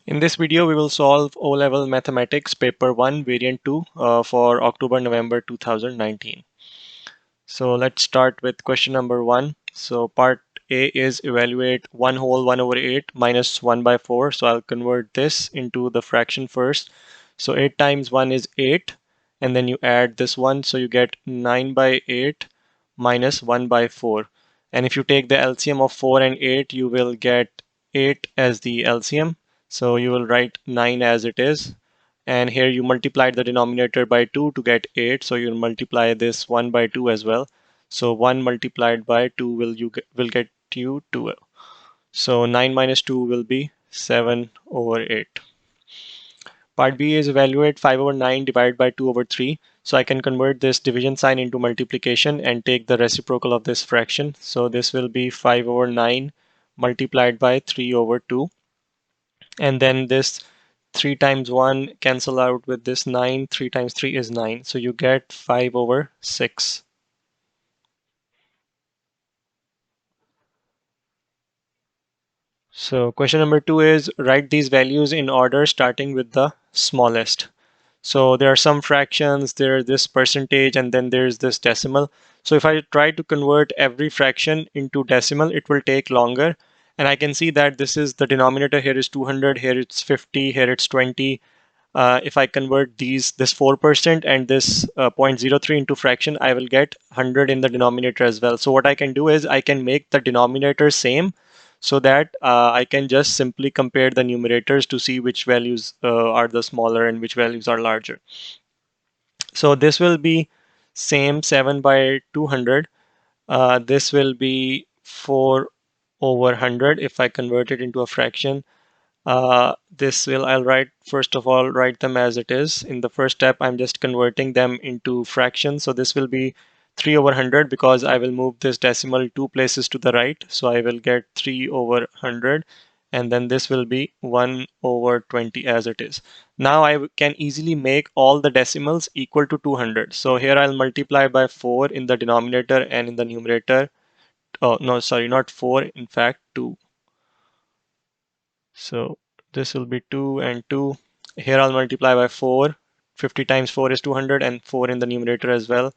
In this video, we will solve O-Level Mathematics Paper 1 Variant 2 for October-November 2019. So let's start with question number 1. So part A is evaluate 1 whole 1 over 8 minus 1 by 4. So I'll convert this into the fraction first. So 8 times 1 is 8, and then you add this one, so you get 9 by 8 minus 1 by 4. And if you take the LCM of 4 and 8, you will get 8 as the LCM. So you will write 9 as it is. And here you multiplied the denominator by 2 to get 8. So you'll multiply this 1 by 2 as well. So 1 multiplied by 2 will get you 2. So 9 minus 2 will be 7 over 8. Part B is evaluate 5 over 9 divided by 2 over 3. So I can convert this division sign into multiplication and take the reciprocal of this fraction. So this will be 5 over 9 multiplied by 3 over 2. And then this 3 times 1 cancel out with this 9. 3 times 3 is 9. So you get 5 over 6. So question number 2 is write these values in order starting with the smallest. So there are some fractions, there's this percentage, and then there's this decimal. So if I try to convert every fraction into decimal, it will take longer. And I can see that this is the denominator here is 200, here it's 50, here it's 20. If I convert this 4% and this 0.03 into fraction, I will get 100 in the denominator as well. So what I can do is I can make the denominator same so that I can just simply compare the numerators to see which values are the smaller and which values are larger. So this will be same 7 by 200. This will be 4 over 100 if I convert it into a fraction. I'll write, first of all, write them as it is. In the first step, I'm just converting them into fractions. So this will be 3 over 100 because I will move this decimal 2 places to the right. So I will get 3 over 100. And then this will be 1 over 20 as it is. Now I can easily make all the decimals equal to 200. So here I'll multiply by 4 in the denominator and in the numerator. Oh, no, sorry, not 4, in fact, 2. So this will be 2 and 2. Here I'll multiply by 4. 50 times 4 is 200 and 4 in the numerator as well.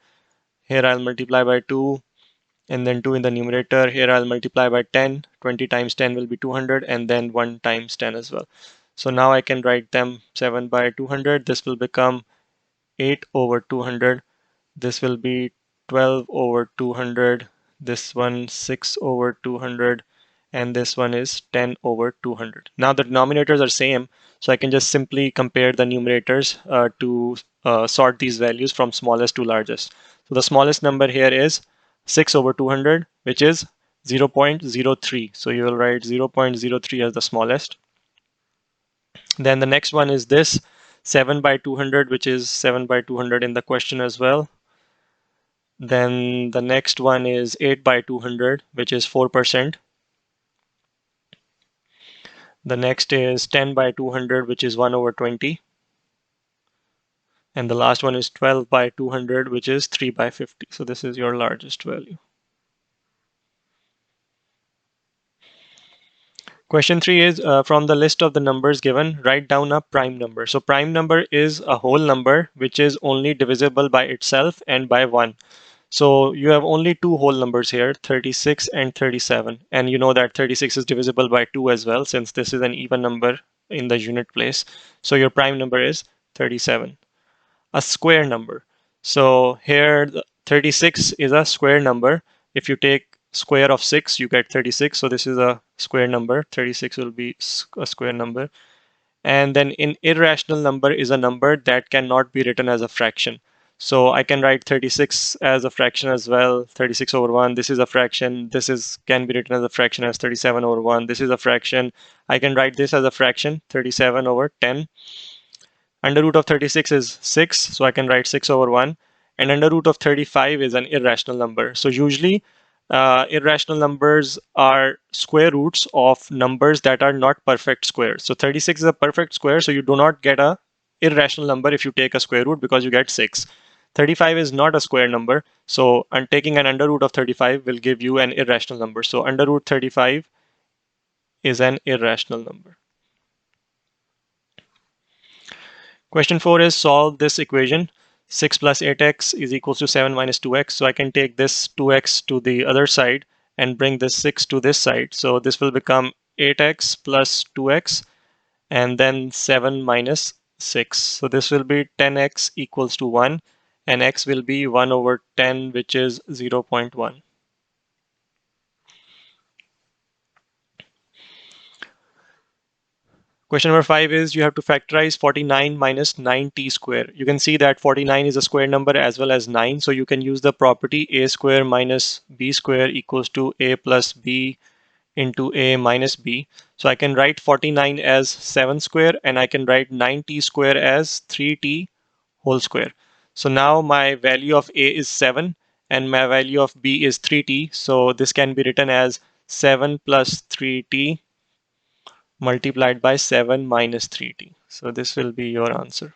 Here I'll multiply by 2 and then 2 in the numerator. Here I'll multiply by 10. 20 times 10 will be 200 and then 1 times 10 as well. So now I can write them 7 by 200. This will become 8 over 200. This will be 12 over 200. This one 6 over 200. And this one is 10 over 200. Now the denominators are same, so I can just simply compare the numerators to sort these values from smallest to largest. So the smallest number here is 6 over 200, which is 0.03. So you will write 0.03 as the smallest. Then the next one is this 7 by 200, which is 7 by 200 in the question as well. Then the next one is 8 by 200, which is 4%. The next is 10 by 200, which is 1 over 20. And the last one is 12 by 200, which is 3 by 50. So this is your largest value. Question 3 is from the list of the numbers given, write down a prime number. So prime number is a whole number which is only divisible by itself and by 1. So you have only two whole numbers here, 36 and 37. And you know that 36 is divisible by 2 as well, since this is an even number in the unit place. So your prime number is 37. A square number. So here 36 is a square number. If you take square of 6, you get 36. So this is a square number. 36 will be a square number. And then an irrational number is a number that cannot be written as a fraction. So I can write 36 as a fraction as well. 36 over 1. This is a fraction. Can be written as a fraction as 37 over 1. This is a fraction. I can write this as a fraction, 37 over 10. Under root of 36 is 6, so I can write 6 over 1. And under root of 35 is an irrational number. So usually irrational numbers are square roots of numbers that are not perfect squares. So 36 is a perfect square, so you do not get a irrational number if you take a square root because you get 6. 35 is not a square number, so taking an under root of 35 will give you an irrational number. So under root 35 is an irrational number. Question 4 is solve this equation. 6 plus 8x is equals to 7 minus 2x. So I can take this 2x to the other side and bring this 6 to this side. So this will become 8x plus 2x and then 7 minus 6. So this will be 10x equals to 1 and x will be 1 over 10, which is 0.1. Question number 5 is you have to factorize 49 minus 9t square. You can see that 49 is a square number as well as 9. So you can use the property a square minus b square equals to a plus b into a minus b. So I can write 49 as 7 square and I can write 9t square as 3t whole square. So now my value of a is 7 and my value of b is 3t. So this can be written as 7 plus 3t multiplied by 7 minus 3t. So this will be your answer.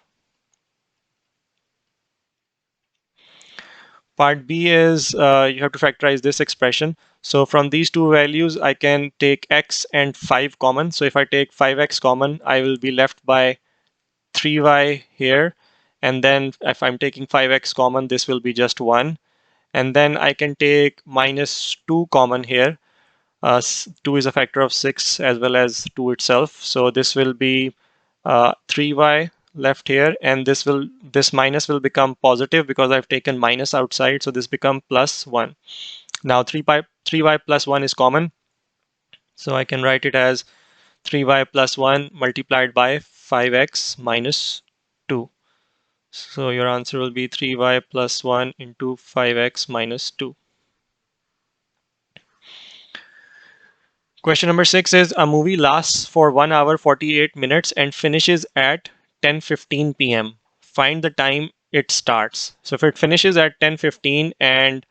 Part B is you have to factorize this expression. So from these two values, I can take x and 5 common. So if I take 5x common, I will be left by 3y here. And then if I'm taking 5x common, this will be just 1. And then I can take minus 2 common here. 2 is a factor of 6 as well as 2 itself. So this will be 3y left here, and this minus will become positive because I've taken minus outside. So this become plus 1. Now 3y plus 1 is common. So I can write it as 3y plus 1 multiplied by 5x minus 2. So your answer will be 3y plus 1 into 5x minus 2. Question number 6 is a movie lasts for 1 hour 48 minutes and finishes at 10:15 p.m. Find the time it starts. So if it finishes at 10:15 and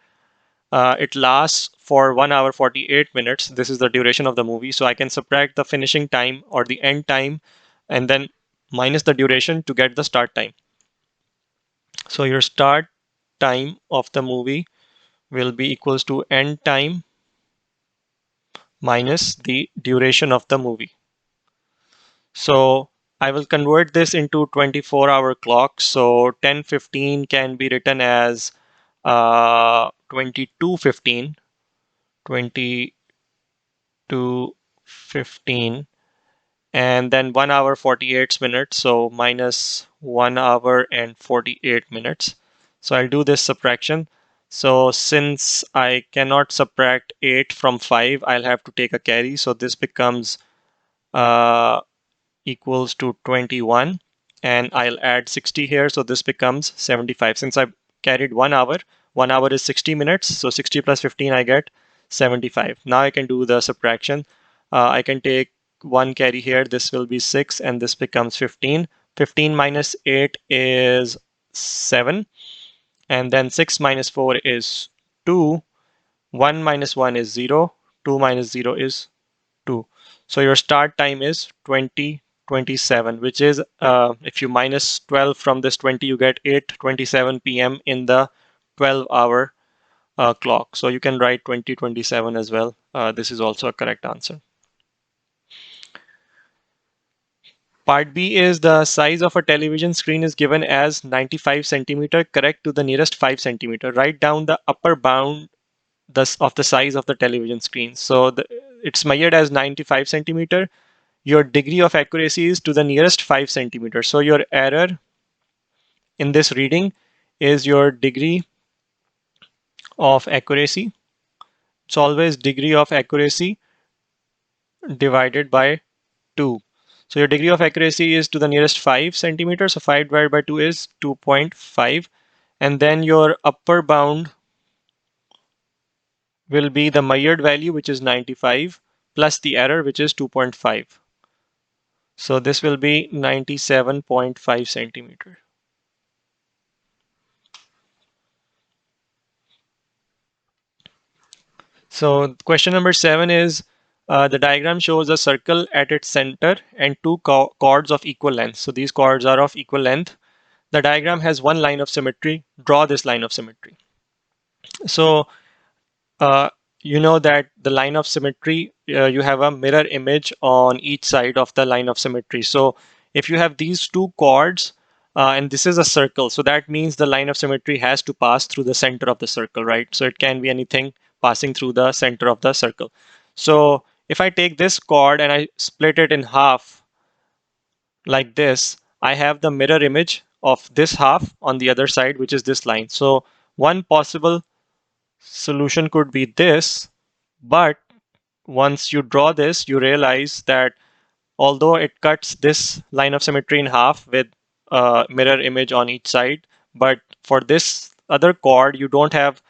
it lasts for 1 hour 48 minutes, this is the duration of the movie. So I can subtract the finishing time or the end time and then minus the duration to get the start time. So your start time of the movie will be equals to end time minus the duration of the movie. So I will convert this into 24-hour clock. So 10:15 can be written as 22:15, 22:15, and then 1 hour 48 minutes. So minus 1 hour and 48 minutes. So I'll do this subtraction. So since I cannot subtract 8 from 5, I'll have to take a carry. So this becomes uh, equals to 21, and I'll add 60 here, so this becomes 75. Since I carried 1 hour is 60 minutes, so 60 plus 15 I get 75. Now I can do the subtraction. I can take one carry here, this will be 6 and this becomes 15. 15 minus 8 is 7, and then 6 minus 4 is 2. 1 minus 1 is 0. 2 minus 0 is 2. So your start time is 20:27, which is if you minus 12 from this 20, you get 8:27 p.m. in the 12-hour clock. So you can write 20:27 as well. This is also a correct answer. Part B is the size of a television screen is given as 95 centimeter, correct to the nearest 5 centimeter. Write down the upper bound of the size of the television screen. So it's measured as 95 centimeter. Your degree of accuracy is to the nearest 5 centimeters. So your error in this reading is your degree of accuracy. It's always degree of accuracy divided by 2. So your degree of accuracy is to the nearest 5 centimeters. So 5 divided by 2 is 2.5. And then your upper bound will be the measured value, which is 95, plus the error, which is 2.5. So this will be 97.5 centimeter. So question number 7 is the diagram shows a circle at its center and two chords of equal length. So these chords are of equal length. The diagram has one line of symmetry. Draw this line of symmetry. So uh, you know that the line of symmetry, you have a mirror image on each side of the line of symmetry. So if you have these two chords, and this is a circle. So that means the line of symmetry has to pass through the center of the circle, right? So it can be anything passing through the center of the circle. So if I take this chord and I split it in half like this, I have the mirror image of this half on the other side, which is this line. So one possible solution could be this, but once you draw this, you realize that although it cuts this line of symmetry in half with a mirror image on each side, but for this other chord, you don't have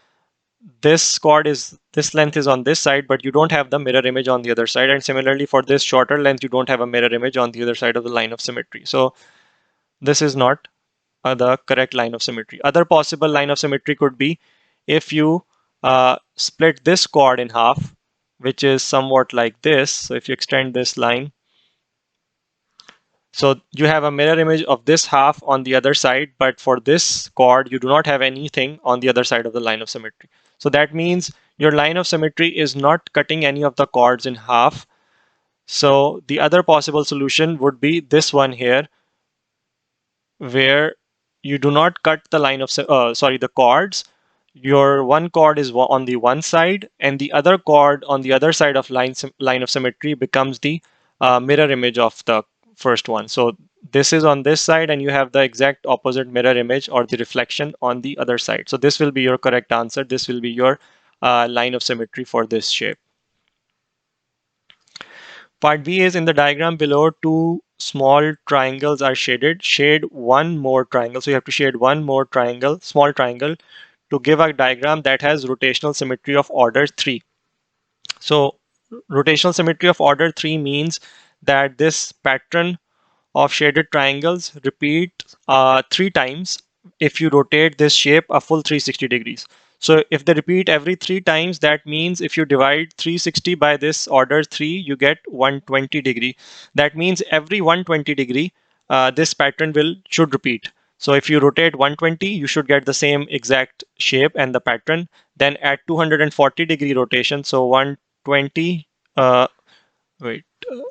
this chord is this length is on this side, but you don't have the mirror image on the other side. And similarly, for this shorter length, you don't have a mirror image on the other side of the line of symmetry. So this is not the correct line of symmetry. Other possible line of symmetry could be if you split this chord in half, which is somewhat like this. So if you extend this line, so you have a mirror image of this half on the other side, but for this chord, you do not have anything on the other side of the line of symmetry. So that means your line of symmetry is not cutting any of the chords in half. So the other possible solution would be this one here, where you do not cut the line of the chords. Your one chord is on the one side, and the other chord on the other side of line of symmetry becomes the mirror image of the first one. So this is on this side, and you have the exact opposite mirror image or the reflection on the other side. So this will be your correct answer. This will be your line of symmetry for this shape. Part B is in the diagram below, two small triangles are shaded. Shade one more triangle. So you have to shade one more triangle, small triangle, to give a diagram that has rotational symmetry of order 3. So rotational symmetry of order 3 means that this pattern of shaded triangles repeat 3 times if you rotate this shape a full 360 degrees. So if they repeat every 3 times, that means if you divide 360 by this order 3, you get 120 degree. That means every 120 degree, this pattern should repeat. So if you rotate 120, you should get the same exact shape and the pattern. Then at 240 degree rotation, so 120, wait,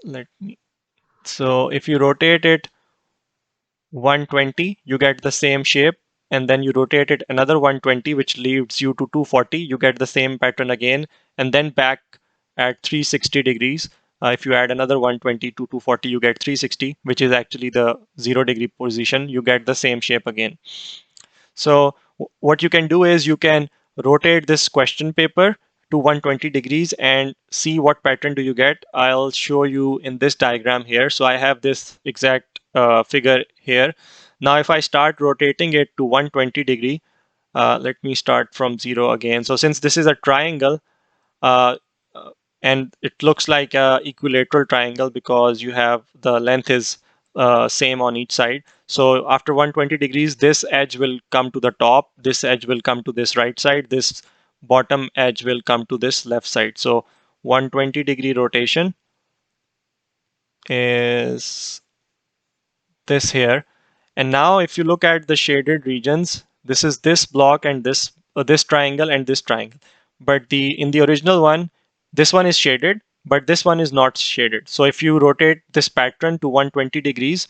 let me, so if you rotate it 120, you get the same shape, and then you rotate it another 120, which leads you to 240, you get the same pattern again, and then back at 360 degrees. If you add another 120 to 240, you get 360, which is actually the 0 degree position. You get the same shape again. So what you can do is you can rotate this question paper to 120 degrees and see what pattern do you get. I'll show you in this diagram here. So I have this exact figure here. Now if I start rotating it to 120 degree, let me start from 0 again. So since this is a triangle, uh, uh, and it looks like a equilateral triangle because you have the length is same on each side. So after 120 degrees, this edge will come to the top, this edge will come to this right side, this bottom edge will come to this left side. So 120 degree rotation is this here. And now if you look at the shaded regions, this is this block and this triangle and this triangle. But in the original one, this one is shaded, but this one is not shaded. So if you rotate this pattern to 120 degrees,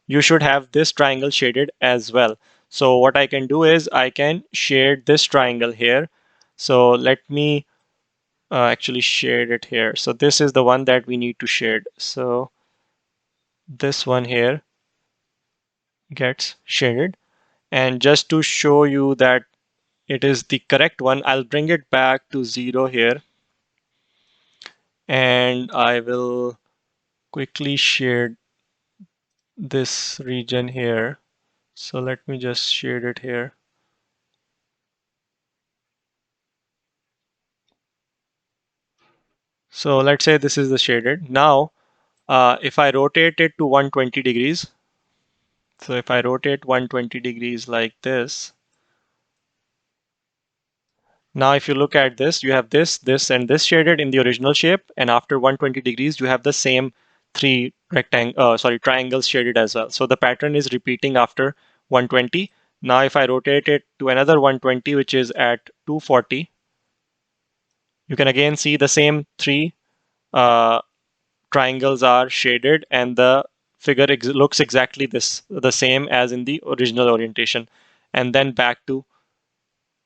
you should have this triangle shaded as well. So what I can do is I can shade this triangle here. So let me actually shade it here. So this is the one that we need to shade. So this one here gets shaded. And just to show you that it is the correct one, I'll bring it back to 0 here. And I will quickly shade this region here. So let me just shade it here. So let's say this is the shaded. Now, if I rotate it to 120 degrees, so if I rotate 120 degrees like this, now if you look at this, you have this, and this shaded in the original shape, and after 120 degrees, you have the same triangles shaded as well. So the pattern is repeating after 120. Now if I rotate it to another 120, which is at 240, you can again see the same three uh, triangles are shaded, and the figure looks exactly the same as in the original orientation. And then back to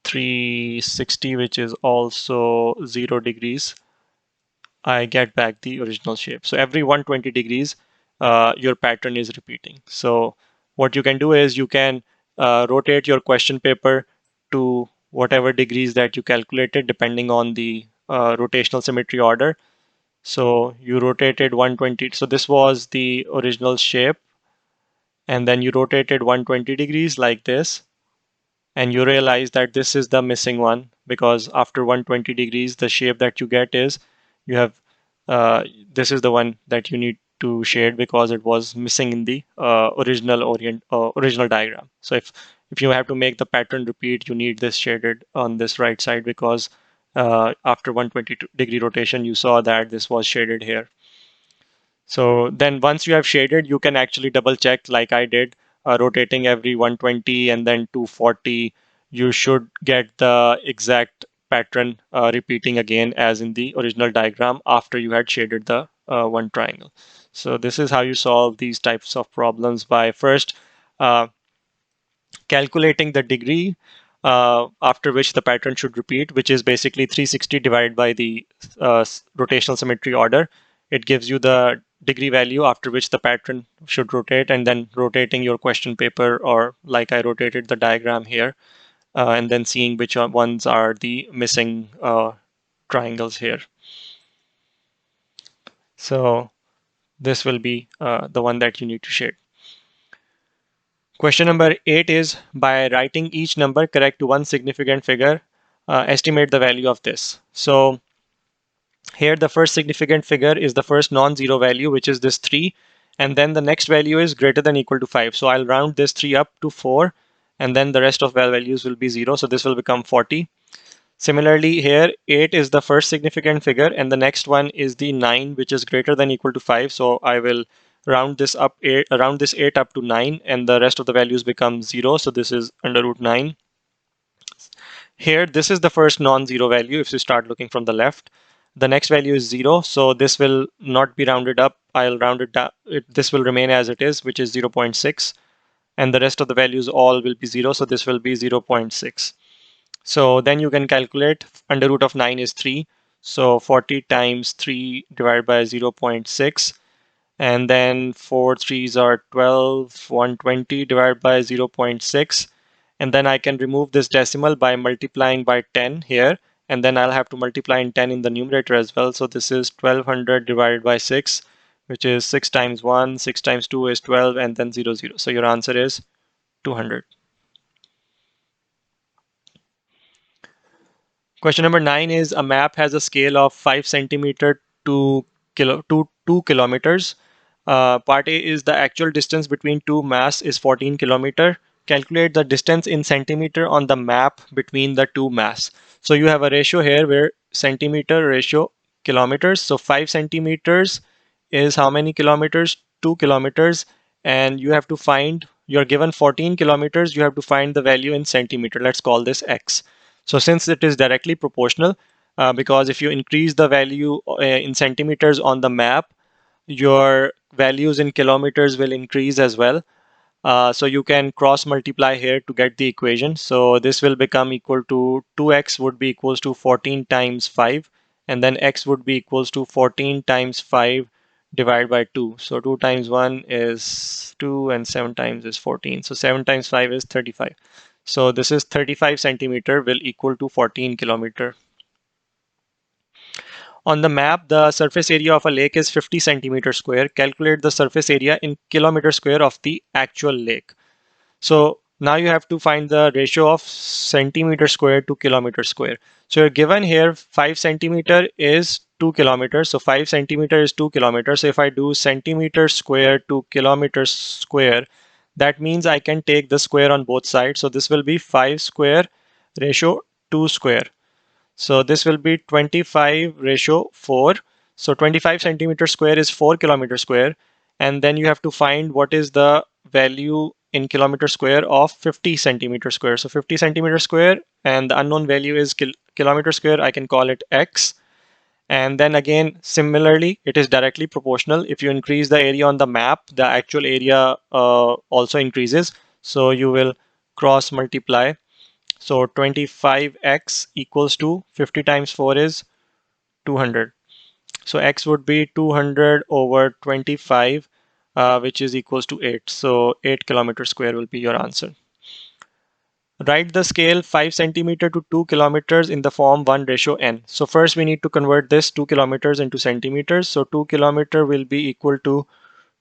360, which is also 0 degrees, I get back the original shape. So every 120 degrees, your pattern is repeating. So what you can do is you can rotate your question paper to whatever degrees that you calculated, depending on the rotational symmetry order. So you rotated 120. So this was the original shape. And then you rotated 120 degrees like this. And you realize that this is the missing one, because after 120 degrees, the shape that you get is you have this is the one that you need to shade because it was missing in the original diagram. So if you have to make the pattern repeat, you need this shaded on this right side, because after 120 degree rotation, you saw that this was shaded here. So then once you have shaded, you can actually double check like I did, rotating every 120 and then 240. You should get the exact pattern repeating again as in the original diagram after you had shaded the one triangle. So this is how you solve these types of problems, by first uh, calculating the degree after which the pattern should repeat, which is basically 360 divided by the rotational symmetry order. It gives you the degree value after which the pattern should rotate, and then rotating your question paper, or like I rotated the diagram here, and then seeing which ones are the missing triangles here. So this will be the one that you need to shade. Question number 8 is, by writing each number correct to one significant figure, estimate the value of this. So here the first significant figure is the first non-zero value, which is this 3. And then the next value is greater than or equal to 5. So I'll round this 3 up to 4. And then the rest of values will be 0. So this will become 40. Similarly, here 8 is the first significant figure, and the next one is the 9, which is greater than or equal to 5. So I will round this 8 up to 9, and the rest of the values become 0. So this is under root 9. Here, this is the first non-zero value if you start looking from the left. The next value is 0, so this will not be rounded up. I'll round it down. This will remain as it is, which is 0.6. And the rest of the values all will be 0, so this will be 0.6. So then you can calculate, under root of 9 is 3. So 40 times 3 divided by 0.6. And then 4 3s are 12, 120 divided by 0.6. And then I can remove this decimal by multiplying by 10 here. And then I'll have to multiply in 10 in the numerator as well. So this is 1200 divided by 6, which is 6 times 1, 6 times 2 is 12, and then 0, 0. So your answer is 200. Question number 9 is, a map has a scale of 5 centimeter to 2 kilometers. Part A is the actual distance between two mass is 14 kilometer. Calculate the distance in centimeter on the map between the two mass. So you have a ratio here where centimeter ratio kilometers. So 5 centimeters is how many kilometers? 2 kilometers. And you have to find, you're given 14 kilometers, you have to find the value in centimeter. Let's call this x. So since it is directly proportional, because if you increase the value in centimeters on the map, your values in kilometers will increase as well. So you can cross multiply here to get the equation. So this will become equal to 2x would be equals to 14 times 5, and then x would be equals to 14 times 5 divided by 2. So 2 times 1 is 2 and 7 times is 14. So 7 times 5 is 35. So this is 35 centimeter will equal to 14 kilometer. On the map, the surface area of a lake is 50 centimeter square. Calculate the surface area in kilometer square of the actual lake. So now you have to find the ratio of centimeter square to kilometer square. So you're given here 5 centimeter is 2 kilometers. So 5 centimeter is 2 kilometers. So if I do centimeter square to kilometer square, that means I can take the square on both sides. So this will be 5 square ratio 2 square. So this will be 25 ratio 4. So 25 centimeter square is 4 kilometer square. And then you have to find what is the value in kilometer square of 50 centimeter square. So 50 centimeter square, and the unknown value is kilometer square. I can call it x. And then again, similarly, it is directly proportional. If you increase the area on the map, the actual area also increases. So you will cross multiply. So 25x equals to 50 times 4 is 200. So x would be 200 over 25, which is equals to 8. So 8 kilometer square will be your answer. Write the scale 5 centimeter to 2 kilometers in the form 1 ratio n. So first we need to convert this 2 kilometers into centimeters. So 2 kilometer will be equal to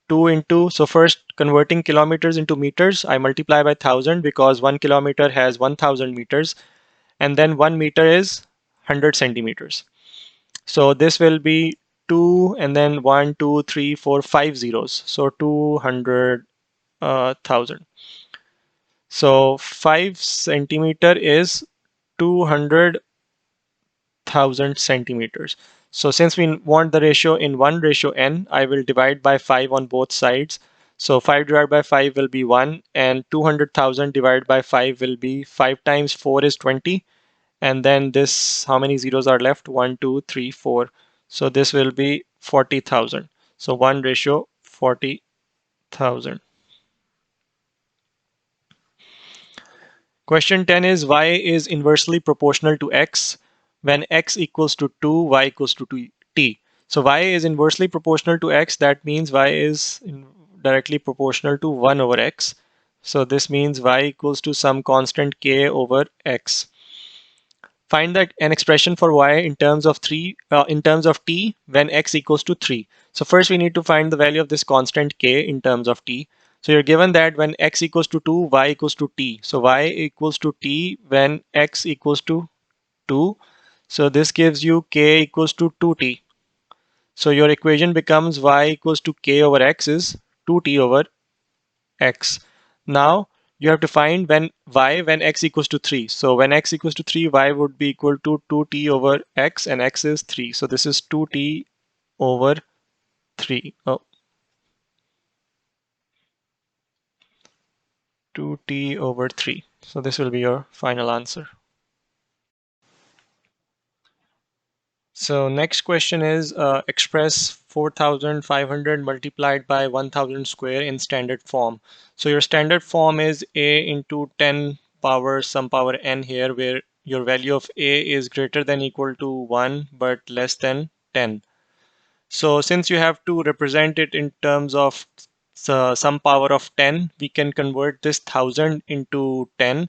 2 into, so first converting kilometers into meters, I multiply by 1000 because 1 kilometer has 1000 meters, and then 1 meter is 100 centimeters. So this will be 2 and then 1, 2, 3, 4, 5 zeros. So 200,000. So 5 centimeter is 200,000 centimeters. So since we want the ratio in 1 ratio n, I will divide by 5 on both sides. So 5 divided by 5 will be 1, and 200,000 divided by 5 will be 5 times 4 is 20. And then this, how many zeros are left? 1, 2, 3, 4. So this will be 40,000. So 1 ratio 40,000. Question 10 is y is inversely proportional to x when x equals to 2, y equals to 2t. So y is inversely proportional to x. That means y is directly proportional to 1 over x. So this means y equals to some constant k over x. Find that an expression for y in terms of t when x equals to 3. So first we need to find the value of this constant k in terms of t. So you're given that when x equals to 2, y equals to t. So y equals to t when x equals to 2. So this gives you k equals to 2t. So your equation becomes y equals to k over x is 2t over x. Now you have to find when x equals to 3. So when x equals to 3, y would be equal to 2t over x, and x is 3. So this is 2t over 3. Oh, 2t over 3. So this will be your final answer. So next question is express 4500 multiplied by 1000 square in standard form. So your standard form is a into 10 power some power n here, where your value of a is greater than equal to 1 but less than 10. So since you have to represent it in terms of some power of 10, we can convert this 1000 into 10.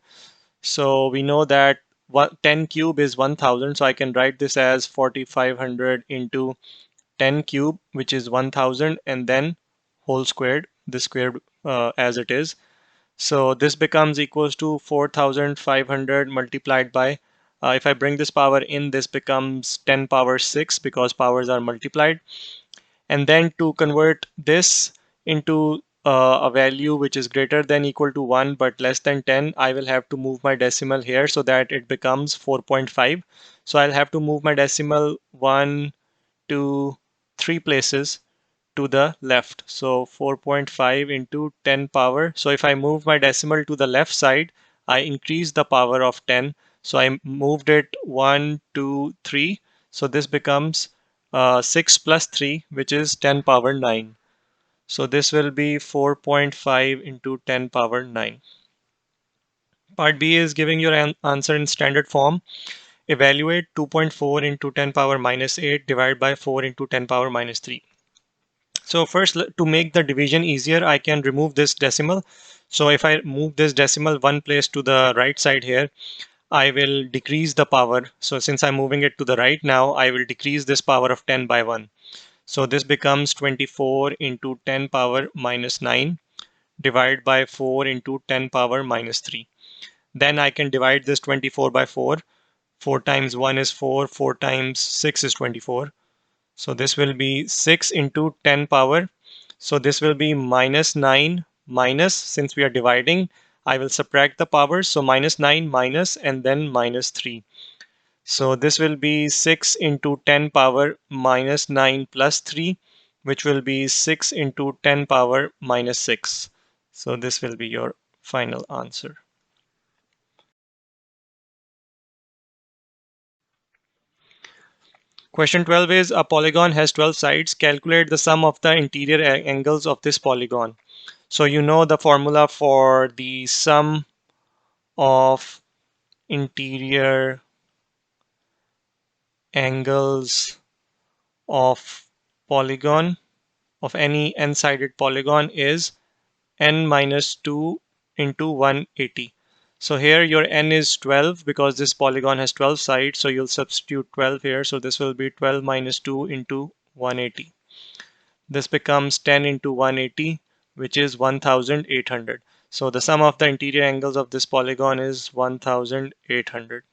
So we know that 10 cube is 1000. So I can write this as 4500 into 10 cube, which is 1000, and then whole squared, this squared as it is. So this becomes equals to 4500 multiplied by, if I bring this power in, this becomes 10 power 6 because powers are multiplied. And then to convert this into a value which is greater than equal to 1 but less than 10, I will have to move my decimal here so that it becomes 4.5. So I'll have to move my decimal 1, 2, 3 places to the left. So 4.5 into 10 power. So if I move my decimal to the left side, I increase the power of 10. So I moved it 1, 2, 3. So this becomes 6 plus 3, which is 10 power 9. So this will be 4.5 into 10 power 9. Part B is giving your answer in standard form. Evaluate 2.4 into 10 power minus 8 divided by 4 into 10 power minus 3. So first, to make the division easier, I can remove this decimal. So if I move this decimal one place to the right side here, I will decrease the power. So since I'm moving it to the right now, I will decrease this power of 10 by 1. So this becomes 24 into 10 power minus 9 divided by 4 into 10 power minus 3. Then I can divide this 24 by 4. 4 times 1 is 4, 4 times 6 is 24. So this will be 6 into 10 power. So this will be minus 9 minus, since we are dividing, I will subtract the powers. So minus 9 minus and then minus 3. So this will be 6 into 10 power minus 9 plus 3, which will be 6 into 10 power minus 6. So this will be your final answer. Question 12 is a polygon has 12 sides. Calculate the sum of the interior angles of this polygon. So you know the formula for the sum of interior angles of polygon of any n-sided polygon is n minus 2 into 180. So here your n is 12 because this polygon has 12 sides. So you'll substitute 12 here. So this will be 12 minus 2 into 180. This becomes 10 into 180, which is 1800. So the sum of the interior angles of this polygon is 1800.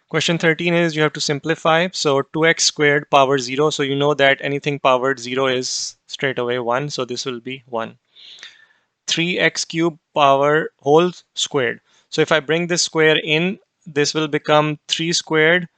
Question 13 is you have to simplify. So 2x squared power 0. So you know that anything powered 0 is straight away 1. So this will be 1. 3x cubed power whole squared. So if I bring this square in, this will become 3 squared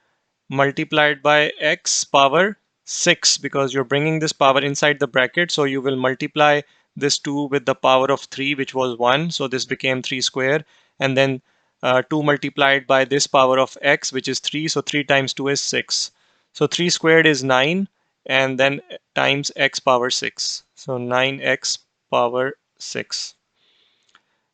multiplied by x power 6 because you're bringing this power inside the bracket. So you will multiply this 2 with the power of 3, which was 1. So this became 3 square. And then 2 multiplied by this power of x, which is 3. So 3 times 2 is 6. So 3 squared is 9. And then times x power 6. So 9x power 6.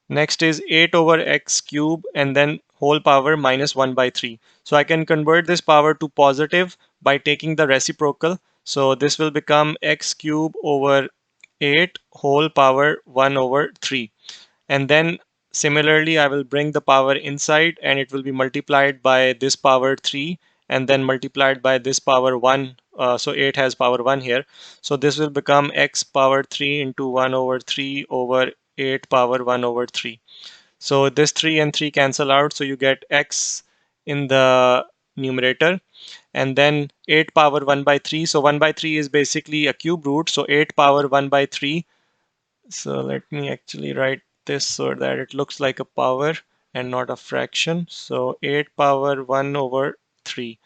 Next is 8 over x cube and then whole power minus 1 by 3. So I can convert this power to positive by taking the reciprocal. So this will become x cube over 8 whole power 1 over 3. And then similarly, I will bring the power inside and it will be multiplied by this power 3 and then multiplied by this power 1. So 8 has power 1 here. So this will become x power 3 into 1 over 3 over 8 power 1 over 3. So this 3 and 3 cancel out. So you get x in the numerator and then 8 power 1 by 3. So 1 by 3 is basically a cube root. So 8 power 1 by 3. So let me actually write this so that it looks like a power and not a fraction. So 8 power 1 over 3.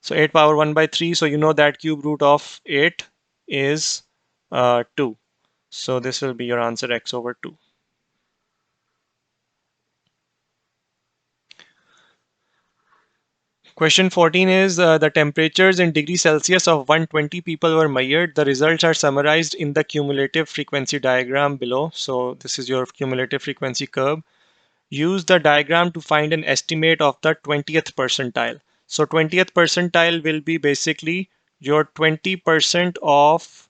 So 8 power 1 by 3. So you know that cube root of 8 is 2. So this will be your answer, x over 2. Question 14 is the temperatures in degree Celsius of 120 people were measured. The results are summarized in the cumulative frequency diagram below. So this is your cumulative frequency curve. Use the diagram to find an estimate of the 20th percentile. So 20th percentile will be basically your 20% of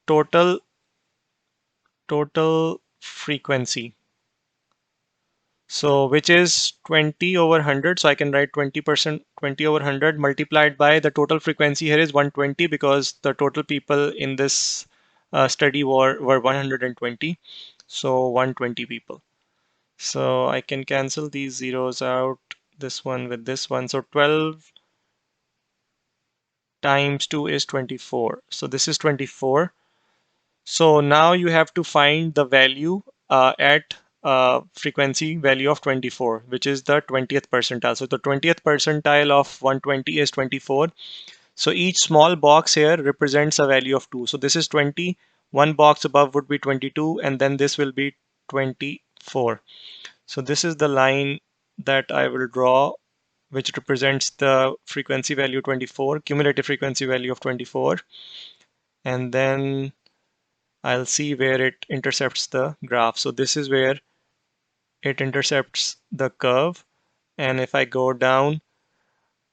total frequency. So which is 20 over 100. So I can write 20%, 20 over 100 multiplied by the total frequency here is 120 because the total people in this study were 120. So 120 people. So I can cancel these zeros out, this one with this one. So 12 times 2 is 24. So this is 24. So now you have to find the value at frequency value of 24, which is the 20th percentile. So the 20th percentile of 120 is 24. So each small box here represents a value of 2. So this is 20. One box above would be 22, and then this will be 24. So this is the line that I will draw, which represents the frequency value 24, cumulative frequency value of 24. And then I'll see where it intercepts the graph. So this is where it intercepts the curve. And if I go down,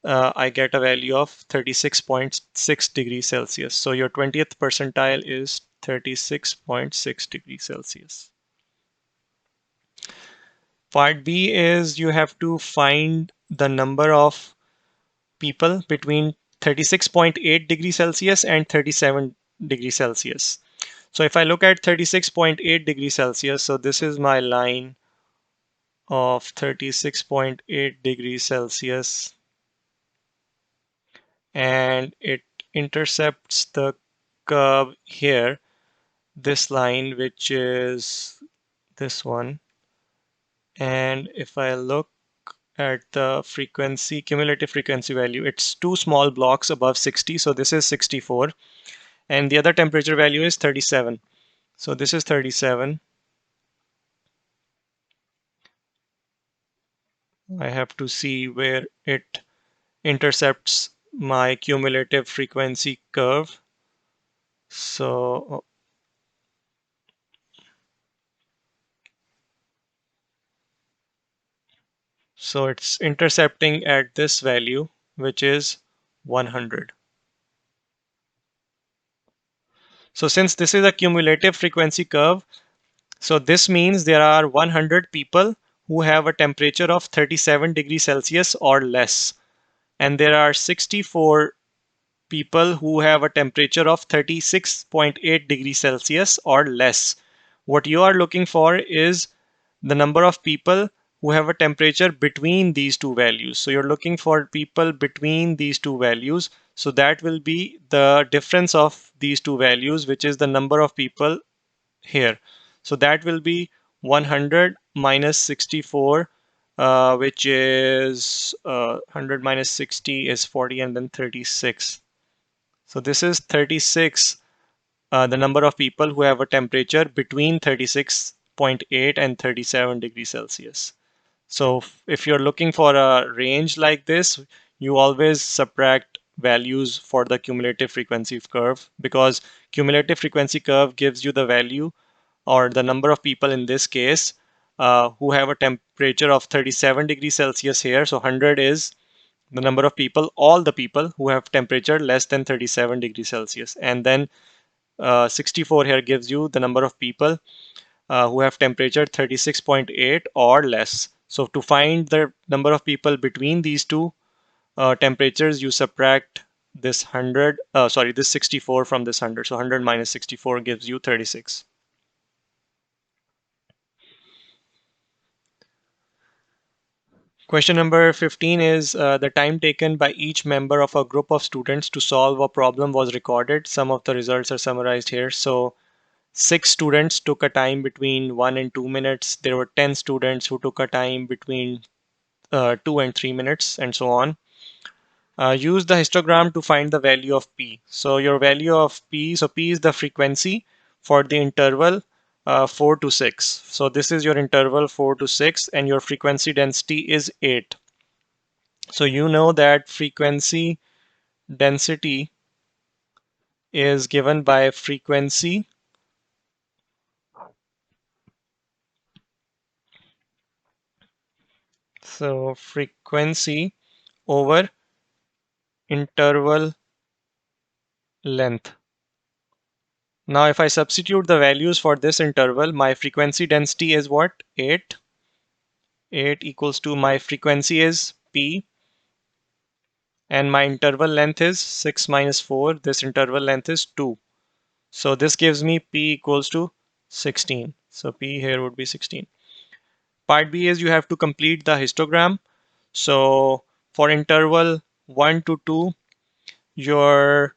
I get a value of 36.6 degrees Celsius. So your 20th percentile is 36.6 degrees Celsius. Part B is you have to find the number of people between 36.8 degrees Celsius and 37 degrees Celsius. So if I look at 36.8 degrees Celsius, so this is my line of 36.8 degrees Celsius, and it intercepts the curve here, this line, which is this one. And if I look at the frequency, cumulative frequency value, it's two small blocks above 60. So this is 64. And the other temperature value is 37. So this is 37. I have to see where it intercepts my cumulative frequency curve. So it's intercepting at this value, which is 100. So since this is a cumulative frequency curve, so this means there are 100 people who have a temperature of 37 degrees Celsius or less. And there are 64 people who have a temperature of 36.8 degrees Celsius or less. What you are looking for is the number of people who have a temperature between these two values. So you're looking for people between these two values. So that will be the difference of these two values, which is the number of people here. So that will be 100 minus 64, which is 100 minus 60 is 40, and then 36. So this is 36, the number of people who have a temperature between 36.8 and 37 degrees Celsius. So if you're looking for a range like this, you always subtract values for the cumulative frequency curve, because cumulative frequency curve gives you the value or the number of people in this case who have a temperature of 37 degrees Celsius here. So 100 is the number of people, all the people who have temperature less than 37 degrees Celsius. And then 64 here gives you the number of people who have temperature 36.8 or less. So to find the number of people between these two temperatures, you subtract this 100, this 64 from this 100. So 100 minus 64 gives you 36. Question number 15 is the time taken by each member of a group of students to solve a problem was recorded. Some of the results are summarized here. So 6 students took a time between 1 and 2 minutes. There were 10 students who took a time between 2 and 3 minutes, and so on. Use the histogram to find the value of P. So your value of P, so P is the frequency for the interval 4 to 6. So this is your interval 4 to 6, and your frequency density is 8. So you know that frequency density is given by frequency. So frequency over interval length. Now if I substitute the values for this interval, my frequency density is what? 8. 8 equals to my frequency is P, and my interval length is 6 minus 4. This interval length is 2. So this gives me P equals to 16. So P here would be 16. Part B is you have to complete the histogram. So for interval 1 to 2, your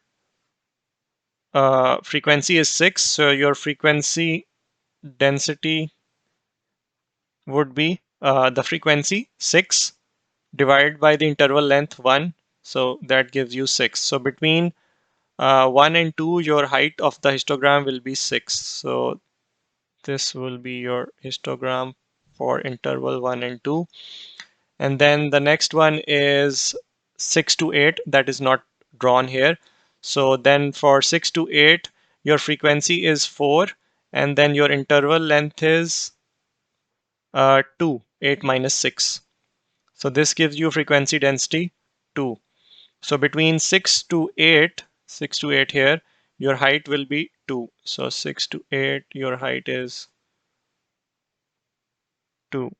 frequency is 6. So your frequency density would be the frequency 6 divided by the interval length 1. So that gives you 6. So between 1 and 2, your height of the histogram will be 6. So this will be your histogram for interval 1 and 2. And then the next one is 6 to 8, that is not drawn here. So then for 6 to 8, your frequency is 4, and then your interval length is 2, 8 minus 6. So this gives you frequency density 2. So between 6 to 8, 6 to 8 here, your height will be 2. So 6 to 8, your height is 2.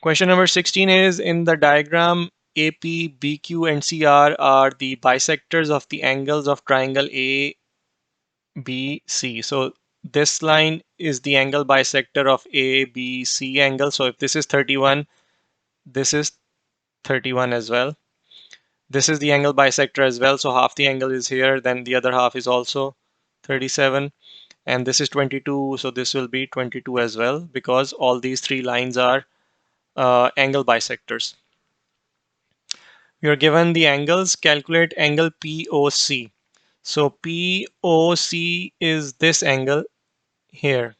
Question number 16 is, in the diagram, AP, BQ, and CR are the bisectors of the angles of triangle ABC. So this line is the angle bisector of ABC angle. So if this is 31, this is 31 as well. This is the angle bisector as well. So half the angle is here, then the other half is also 37. And this is 22, so this will be 22 as well, because all these three lines are angle bisectors. You're given the angles, calculate angle POC. So POC is this angle here.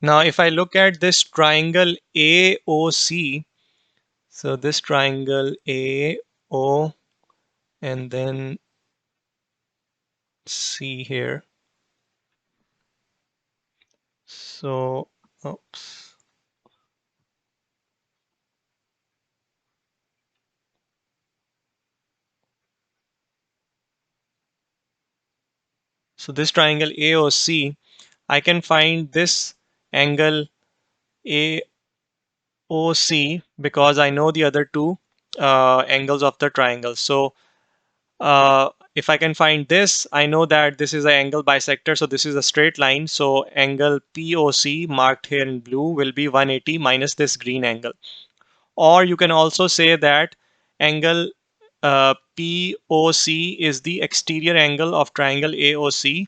Now, if I look at this triangle AOC, so this triangle AO and then C here. So, oops. So this triangle AOC, I can find this angle AOC because I know the other two angles of the triangle. So if I can find this, I know that this is an angle bisector. So this is a straight line. So angle POC marked here in blue will be 180 minus this green angle. Or you can also say that angle POC is the exterior angle of triangle AOC,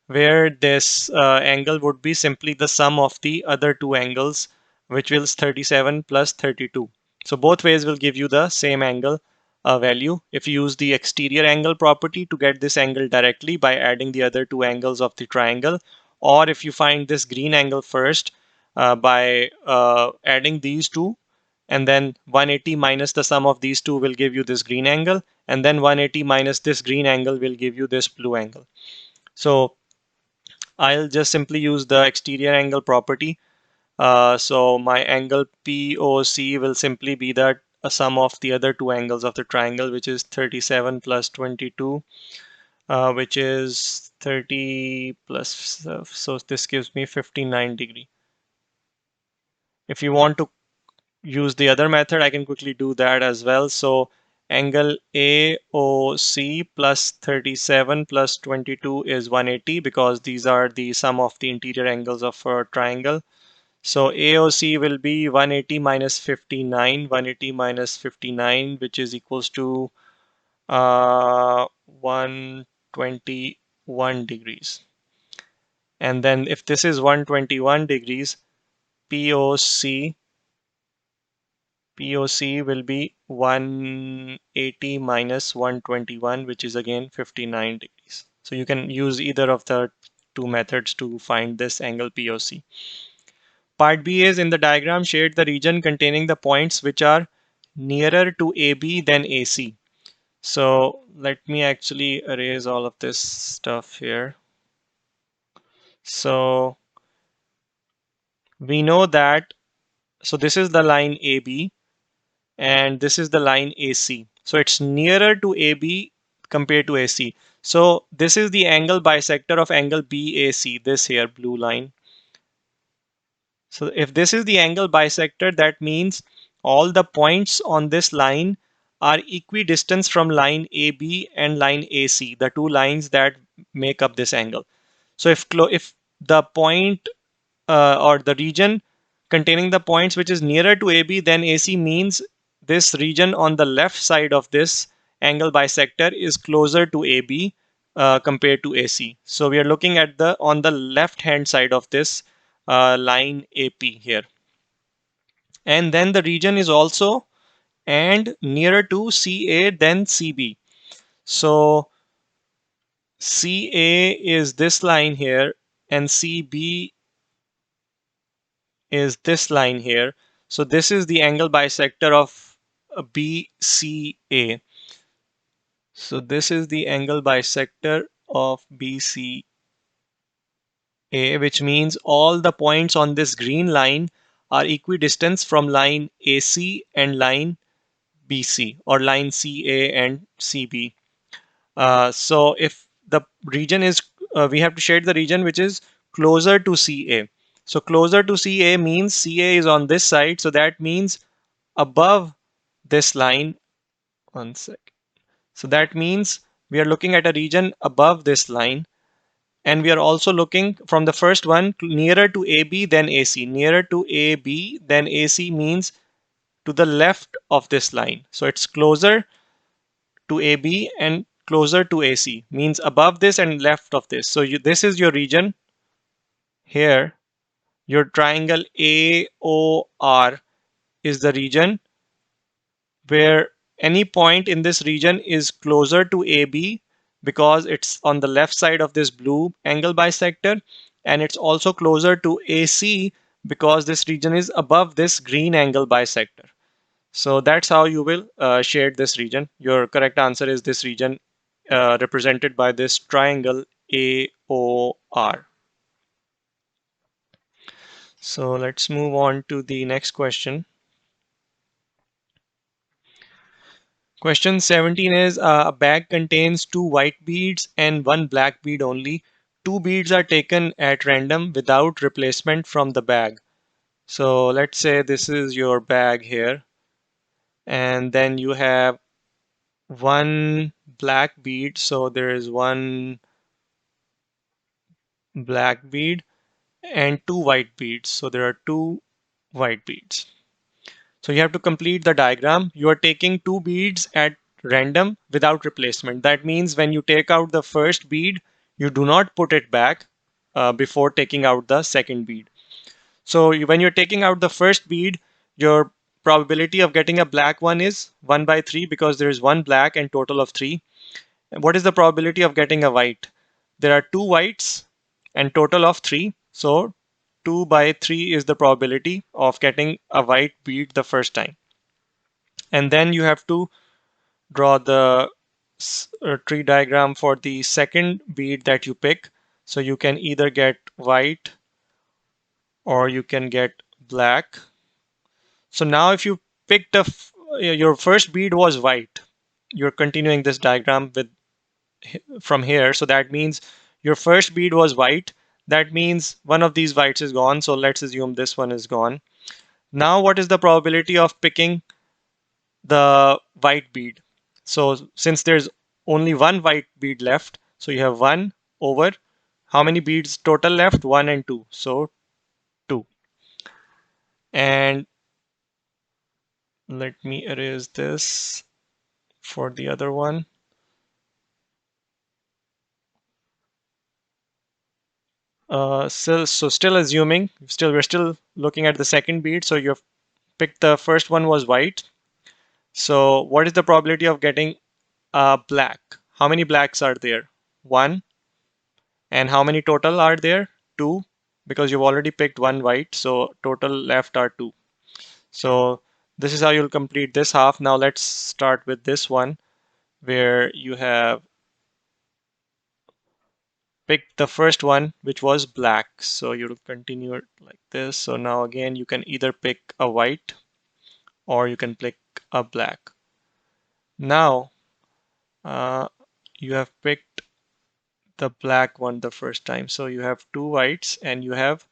where this angle would be simply the sum of the other two angles, which is 37 plus 32. So both ways will give you the same angle value. If you use the exterior angle property to get this angle directly by adding the other two angles of the triangle, or if you find this green angle first by adding these two, and then 180 minus the sum of these two will give you this green angle, and then 180 minus this green angle will give you this blue angle. So I'll just simply use the exterior angle property. So my angle POC will simply be that a sum of the other two angles of the triangle, which is 37 plus 22, which is 30 plus, so this gives me 59 degree. If you want to use the other method, I can quickly do that as well. So angle AOC plus 37 plus 22 is 180 because these are the sum of the interior angles of a triangle. So AOC will be 180 minus 59, 180 minus 59, which is equals to 121 degrees. And then if this is 121 degrees, POC POC will be 180 minus 121, which is again 59 degrees. So you can use either of the two methods to find this angle POC. Part B is, in the diagram, shade the region containing the points which are nearer to AB than AC. So let me actually erase all of this stuff here. So we know that, so this is the line AB and this is the line AC. So it's nearer to AB compared to AC. So this is the angle bisector of angle BAC, this here blue line. So if this is the angle bisector, that means all the points on this line are equidistant from line AB and line AC, the two lines that make up this angle. So if the point or the region containing the points which is nearer to AB than AC means this region on the left side of this angle bisector is closer to AB compared to AC. So we are looking at the on the left hand side of this line AP here. And then the region is also and nearer to CA than CB. So CA is this line here and CB is this line here. So this is the angle bisector of BCA. So this is the angle bisector of BCA, which means all the points on this green line are equidistant from line AC and line BC, or line CA and CB. So if the region is, we have to shade the region which is closer to CA. So closer to CA means CA is on this side. So that means above this line. One sec. So that means we are looking at a region above this line. And we are also looking from the first one nearer to AB than AC. Nearer to AB than AC means to the left of this line. So it's closer to AB and closer to AC, means above this and left of this. So this is your region here. Your triangle AOR is the region where any point in this region is closer to AB because it's on the left side of this blue angle bisector, and it's also closer to AC because this region is above this green angle bisector. So that's how you will shade this region. Your correct answer is this region represented by this triangle AOR. So let's move on to the next question. Question 17 is a bag contains two white beads and one black bead only. Two beads are taken at random without replacement from the bag. So let's say this is your bag here, and then you have one black bead. So there is one black bead and two white beads. So there are two white beads. So you have to complete the diagram. You are taking two beads at random without replacement. That means when you take out the first bead, you do not put it back before taking out the second bead. So when you're taking out the first bead, your probability of getting a black one is 1 by 3 because there is one black and total of 3. What is the probability of getting a white? There are two whites and total of 3. So 2 by 3 is the probability of getting a white bead the first time. And then you have to draw the tree diagram for the second bead that you pick. So you can either get white or you can get black. So now if you picked your first bead was white, you're continuing this diagram with from here. So that means your first bead was white. That means one of these whites is gone. So let's assume this one is gone. Now what is the probability of picking the white bead? So since there's only one white bead left, so you have 1 over how many beads total left? 1 and 2. So 2. And let me erase this for the other one. Still assuming, we're still looking at the second bead. So you've picked the first one was white. So what is the probability of getting black? How many blacks are there? 1. And how many total are there? 2. Because you've already picked one white. So total left are 2. So this is how you'll complete this half. Now let's start with this one where you have picked the first one, which was black. So you'll continue it like this. So now again, you can either pick a white or you can pick a black. Now uh, you have picked the black one the first time. So you have two whites and you have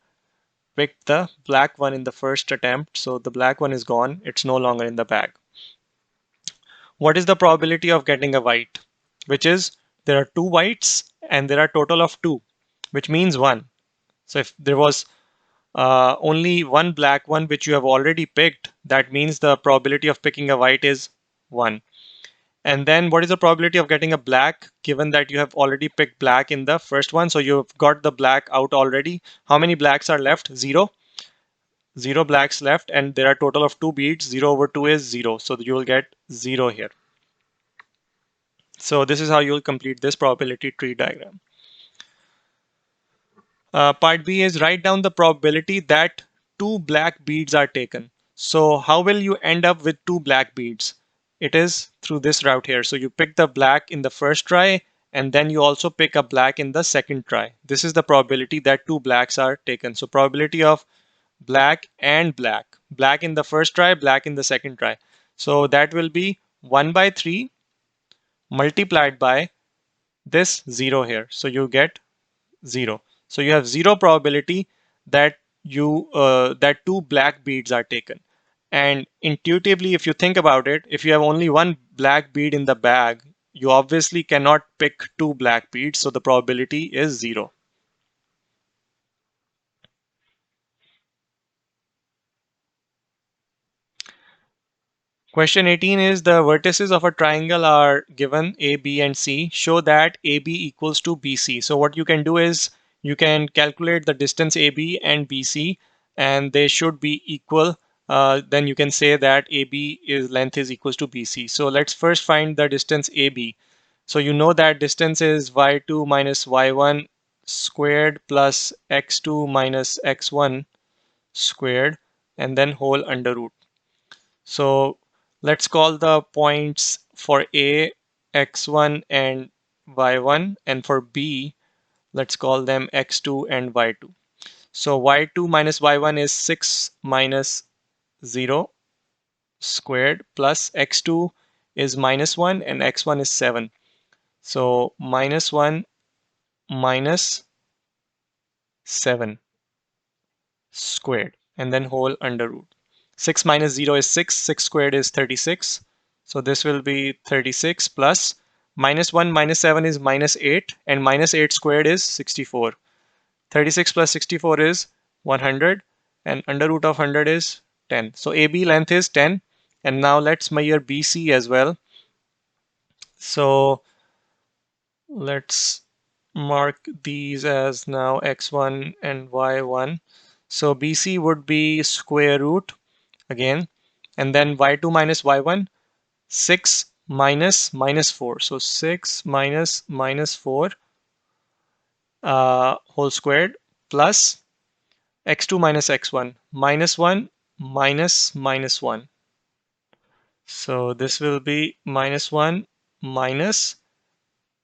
picked the black one in the first attempt. So the black one is gone. It's no longer in the bag. What is the probability of getting a white? Which is there are two whites and there are total of 2, which means 1. So if there was only one black one which you have already picked, that means the probability of picking a white is 1. And then what is the probability of getting a black given that you have already picked black in the first one? So you've got the black out already. How many blacks are left? 0. 0 blacks left, and there are total of 2 beads. 0 over 2 is 0. So you will get 0 here. So this is how you will complete this probability tree diagram. Part B is write down the probability that 2 black beads are taken. So how will you end up with 2 black beads? It is through this route here. So you pick the black in the first try, and then you also pick a black in the second try. This is the probability that 2 blacks are taken. So probability of black and black. Black in the first try, black in the second try. So that will be 1 by 3 multiplied by this 0 here. So you get 0. So you have 0 probability that that 2 black beads are taken. And intuitively, if you think about it, if you have only one black bead in the bag, you obviously cannot pick 2 black beads. So the probability is 0. Question 18 is the vertices of a triangle are given A, B, and C. Show that AB equals to BC. So what you can do is you can calculate the distance AB and BC, and they should be equal. Then you can say that AB is length is equals to BC. So let's first find the distance AB. So you know that distance is y2 minus y1 squared plus x2 minus x1 squared and then whole under root. So let's call the points for A x1 and y1, and for B let's call them x2 and y2. So y2 minus y1 is 6 minus 0 squared plus x2 is minus 1 and x1 is 7. So minus 1 minus 7 squared and then whole under root. 6 minus 0 is 6. 6 squared is 36. So this will be 36 plus minus 1 minus 7 is minus 8 and minus 8 squared is 64. 36 plus 64 is 100 and under root of 100 is 10. So AB length is 10, and now let's measure BC as well. So let's mark these as now x1 and y1. So BC would be square root again, and then y2 minus y1, 6 minus minus 4. So 6 minus minus 4 whole squared plus x2 minus x1, minus 1 minus minus 1. So this will be minus 1 minus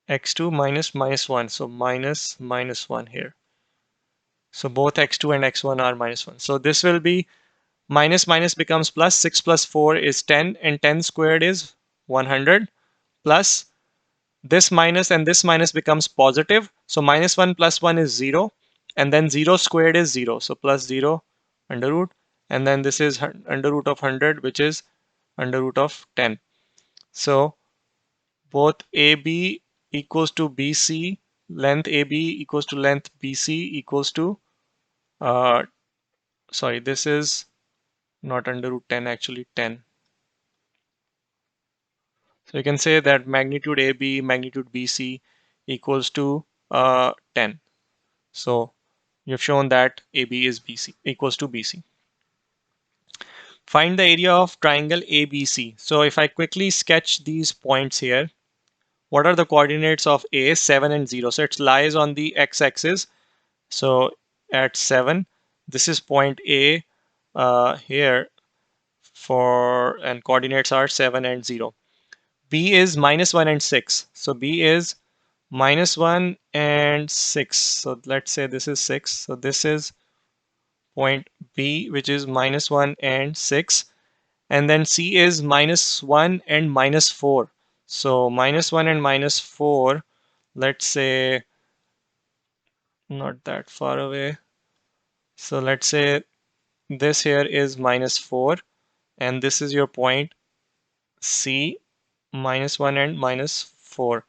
x2 minus minus 1. So minus minus 1 here. So both x2 and x1 are minus 1. So this will be minus minus becomes plus. 6 plus 4 is 10 and 10 squared is 100 plus this minus and this minus becomes positive. So minus 1 plus 1 is 0 and then 0 squared is 0. So plus 0 under root, and then this is under root of 100, which is under root of 10. So both AB equals to BC, length AB equals to length BC equals to, sorry, this is not under root 10, actually 10. So you can say that magnitude AB, magnitude BC equals to 10. So you've shown that AB is BC equals to BC. Find the area of triangle ABC. So if I quickly sketch these points here, what are the coordinates of A? 7 and 0. So it lies on the x-axis. So at 7, this is point A here and coordinates are 7 and 0. B is minus 1 and 6. So B is minus 1 and 6. So let's say this is 6. So this is point B, which is minus 1 and 6. And then C is minus 1 and minus 4. So minus 1 and minus 4, let's say not that far away. So let's say this here is minus 4 and this is your point C, minus 1 and minus 4.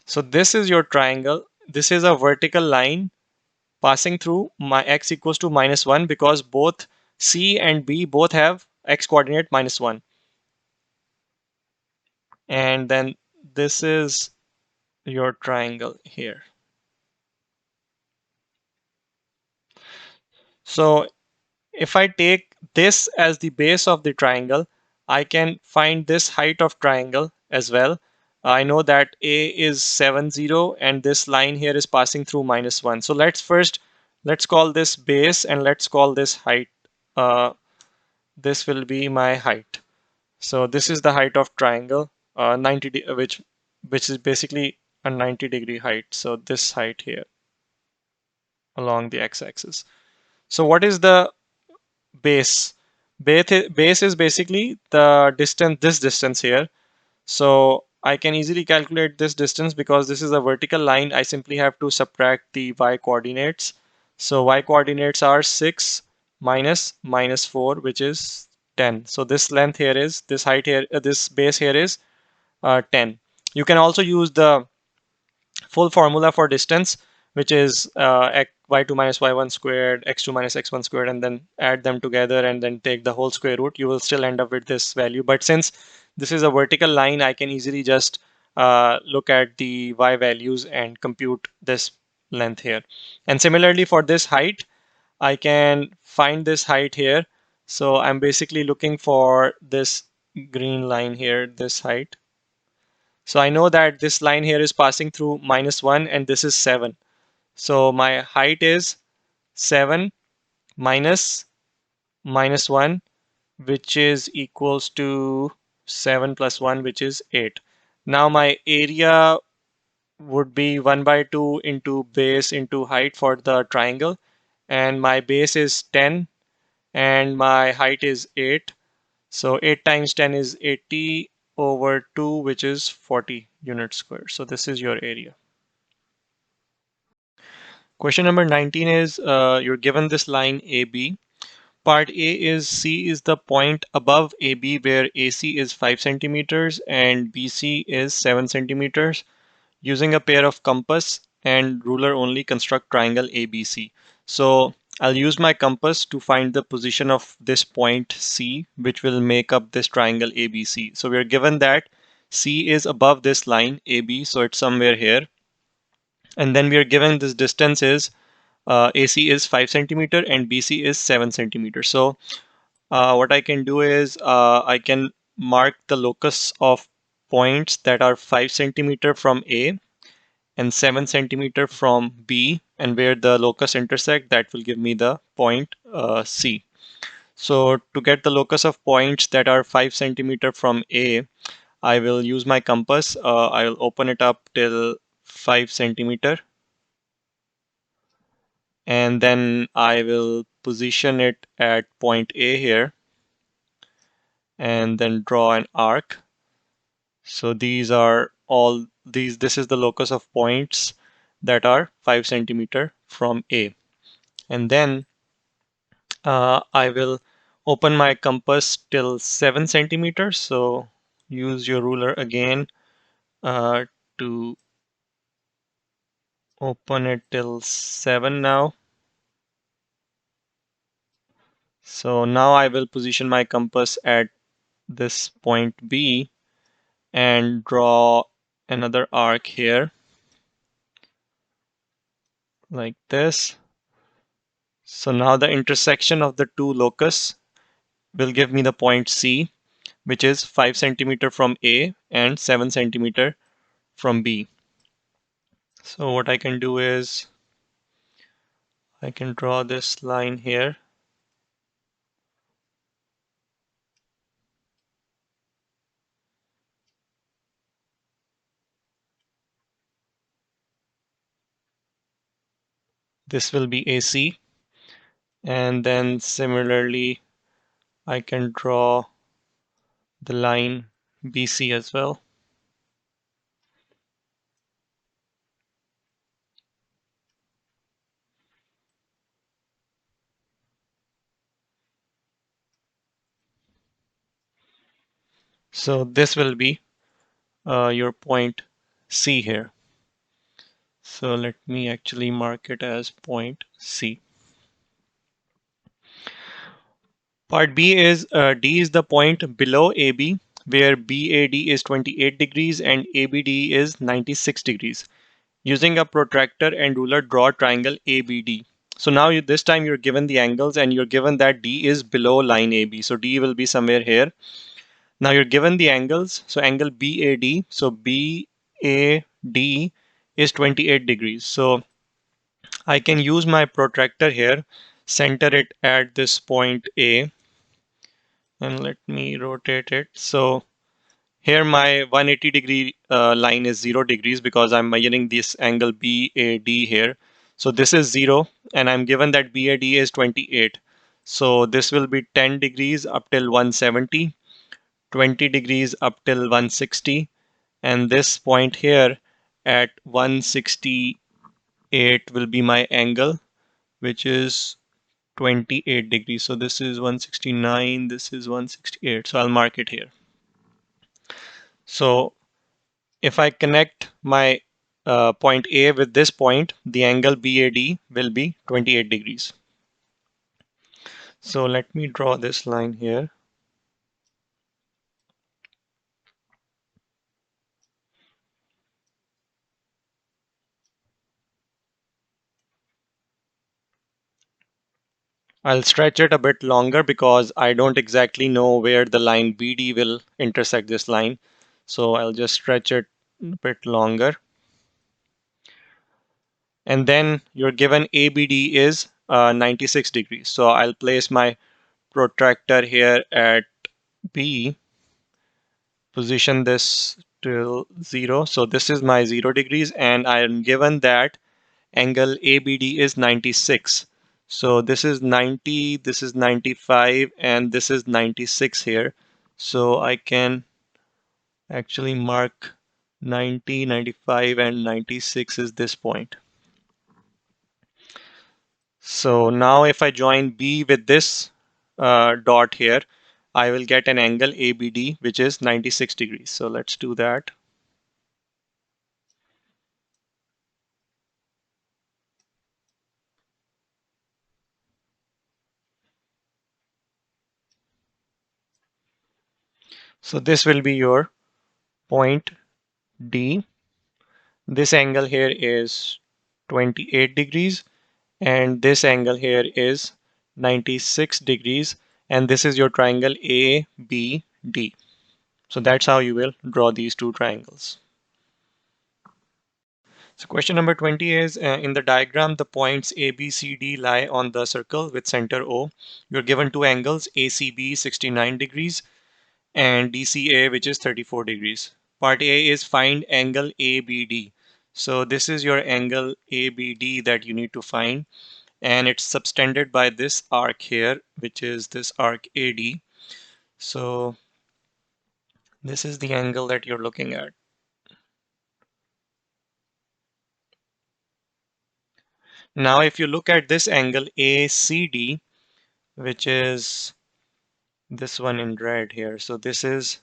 So this is your triangle. This is a vertical line passing through my x equals to minus 1 because both C and B both have x coordinate minus 1. And then this is your triangle here. So if I take this as the base of the triangle, I can find this height of triangle as well. I know that A is 7, 0, and this line here is passing through minus 1. So let's call this base and let's call this height. This will be my height. So this is the height of triangle, 90 which is basically a 90-degree height. So this height here along the x-axis. So what is the base? Base is basically the distance, this distance here. So I can easily calculate this distance because this is a vertical line. I simply have to subtract the y coordinates. So y coordinates are 6 minus minus 4, which is 10. So this length here is, this height here, this base here is 10. You can also use the full formula for distance, which is y2 minus y1 squared, x2 minus x1 squared, and then add them together and then take the whole square root. You will still end up with this value. But since this is a vertical line, I can easily just look at the y values and compute this length here. And similarly for this height, I can find this height here. So I'm basically looking for this green line here, this height. So I know that this line here is passing through -1 and this is 7. So my height is 7 minus -1, which is equals to 7 plus 1, which is 8. Now my area would be 1 by 2 into base into height for the triangle. And my base is 10 and my height is 8. So 8 times 10 is 80 over 2, which is 40 units square. So this is your area. Question number 19 is you're given this line AB. Part A is C is the point above AB where AC is 5 centimeters and BC is 7 centimeters. Using a pair of compass and ruler only, construct triangle ABC. So I'll use my compass to find the position of this point C, which will make up this triangle ABC. So we're given that C is above this line AB, so it's somewhere here. And then we are given this distance is AC is 5 centimeter and BC is 7 centimeter. So what I can do is I can mark the locus of points that are 5 centimeter from A and 7 centimeter from B, and where the locus intersect, that will give me the point C. So to get the locus of points that are 5 centimeter from A, I will use my compass. I will open it up till 5 centimeter, and then I will position it at point A here, and then draw an arc. So these are all these. This is the locus of points that are 5 centimeter from A. And then I will open my compass till 7 centimeters. So use your ruler again uh, to open it till 7 now. So now I will position my compass at this point B and draw another arc here like this. So now the intersection of the two locus will give me the point C, which is 5 centimeter from A and 7 centimeter from B. So what I can do is I can draw this line here. This will be AC. And then similarly, I can draw the line BC as well. So this will be your point C here. So let me actually mark it as point C. Part B is D is the point below AB where BAD is 28 degrees and ABD is 96 degrees. Using a protractor and ruler, draw triangle ABD. So now this time you're given the angles and you're given that D is below line AB. So D will be somewhere here. Now you're given the angles. So angle BAD. So BAD is 28 degrees. So I can use my protractor here, center it at this point A, and let me rotate it. So here my 180 degree line is 0 degrees because I'm measuring this angle BAD here. So this is 0 and I'm given that BAD is 28. So this will be 10 degrees up till 170, 20 degrees up till 160, and this point here at 168 will be my angle, which is 28 degrees. So this is 169, this is 168. So I'll mark it here. So if I connect my point A with this point, the angle BAD will be 28 degrees. So let me draw this line here. I'll stretch it a bit longer because I don't exactly know where the line BD will intersect this line. So I'll just stretch it a bit longer. And then you're given ABD is 96 degrees. So I'll place my protractor here at B, position this till 0. So this is my 0 degrees, and I am given that angle ABD is 96. So this is 90, this is 95, and this is 96 here. So I can actually mark 90, 95, and 96 is this point. So now if I join B with this dot here, I will get an angle ABD, which is 96 degrees. So let's do that. So this will be your point D. This angle here is 28 degrees, and this angle here is 96 degrees, and this is your triangle ABD. So that's how you will draw these two triangles. So question number 20 is, in the diagram, the points A, B, C, D lie on the circle with center O. You're given two angles, ACB 69 degrees and DCA, which is 34 degrees. Part A is find angle ABD. So this is your angle ABD that you need to find, and it's subtended by this arc here, which is this arc AD. So this is the angle that you're looking at. Now, if you look at this angle ACD, which is this one in red here. So this is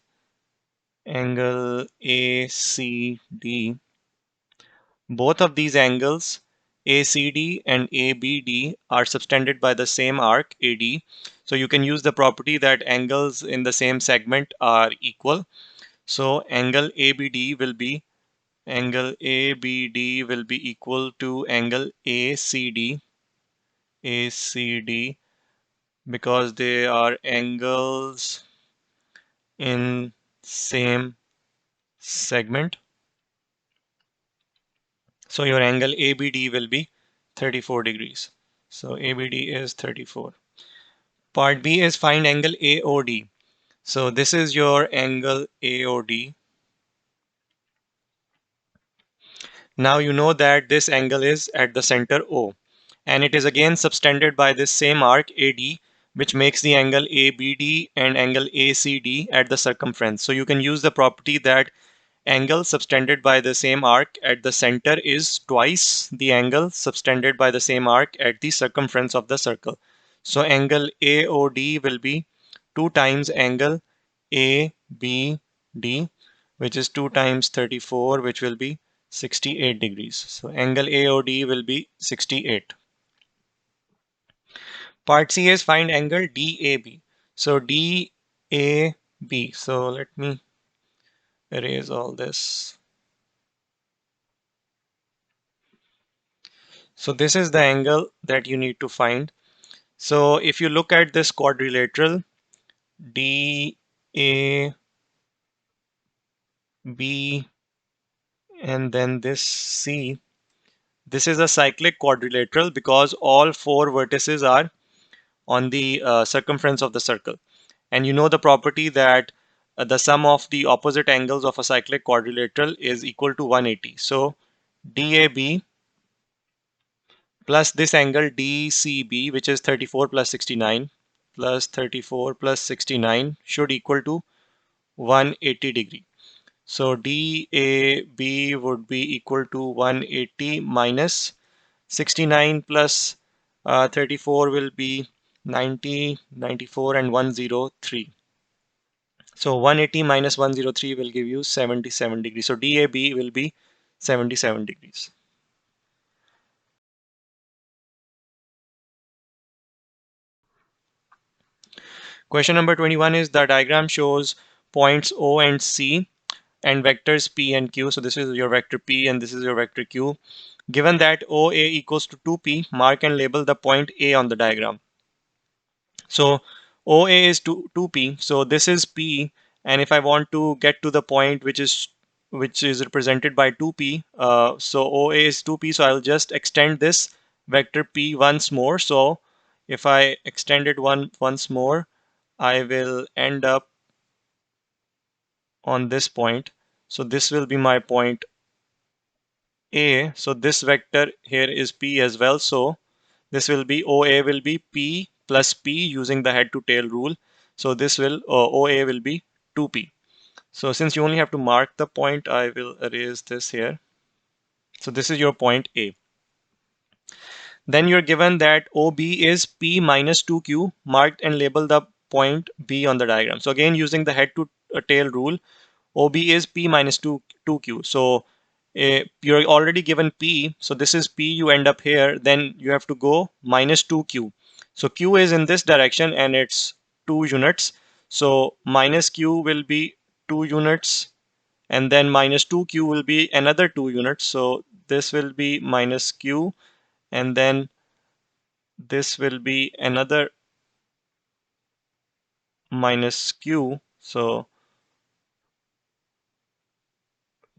angle ACD. Both of these angles, ACD and ABD, are subtended by the same arc, AD. So you can use the property that angles in the same segment are equal. So angle ABD will be equal to angle ACD, because they are angles in same segment. So your angle ABD will be 34 degrees. So ABD is 34. Part B is find angle AOD. So this is your angle AOD. Now you know that this angle is at the center O, and it is again subtended by this same arc AD, which makes the angle ABD and angle ACD at the circumference. So you can use the property that angle subtended by the same arc at the center is twice the angle subtended by the same arc at the circumference of the circle. So angle AOD will be 2 times angle ABD, which is 2 times 34, which will be 68 degrees. So angle AOD will be 68. Part C is find angle DAB. So DAB. So let me erase all this. So this is the angle that you need to find. So if you look at this quadrilateral DAB and then this C, this is a cyclic quadrilateral because all four vertices are on the circumference of the circle. And you know the property that the sum of the opposite angles of a cyclic quadrilateral is equal to 180. So DAB plus this angle DCB, which is 34 plus 69, plus 34 plus 69 should equal to 180 degree. So DAB would be equal to 180 minus 69 plus 34 will be 90, 94, and 103. So 180 minus 103 will give you 77 degrees. So DAB will be 77 degrees. Question number 21 is the diagram shows points O and C and vectors P and Q. So this is your vector P and this is your vector Q. Given that OA equals to 2P, mark and label the point A on the diagram. So OA is 2p. So this is p, and if I want to get to the point which is represented by 2p, so OA is 2p. So I'll just extend this vector p once more. So if I extend it once more, I will end up on this point. So this will be my point A. So this vector here is p as well. So this will be OA will be p plus p using the head to tail rule. So this will OA will be 2p. So since you only have to mark the point, I will erase this here. So this is your point A. Then you're given that OB is P minus 2Q. Marked and label the point B on the diagram. So again, using the head to tail rule, OB is P minus 2Q. So you're already given P. So this is P. You end up here. Then you have to go minus 2Q. So Q is in this direction and it's 2 units. So minus Q will be 2 units. And then minus 2Q will be another 2 units. So this will be minus Q. And then this will be another minus q. So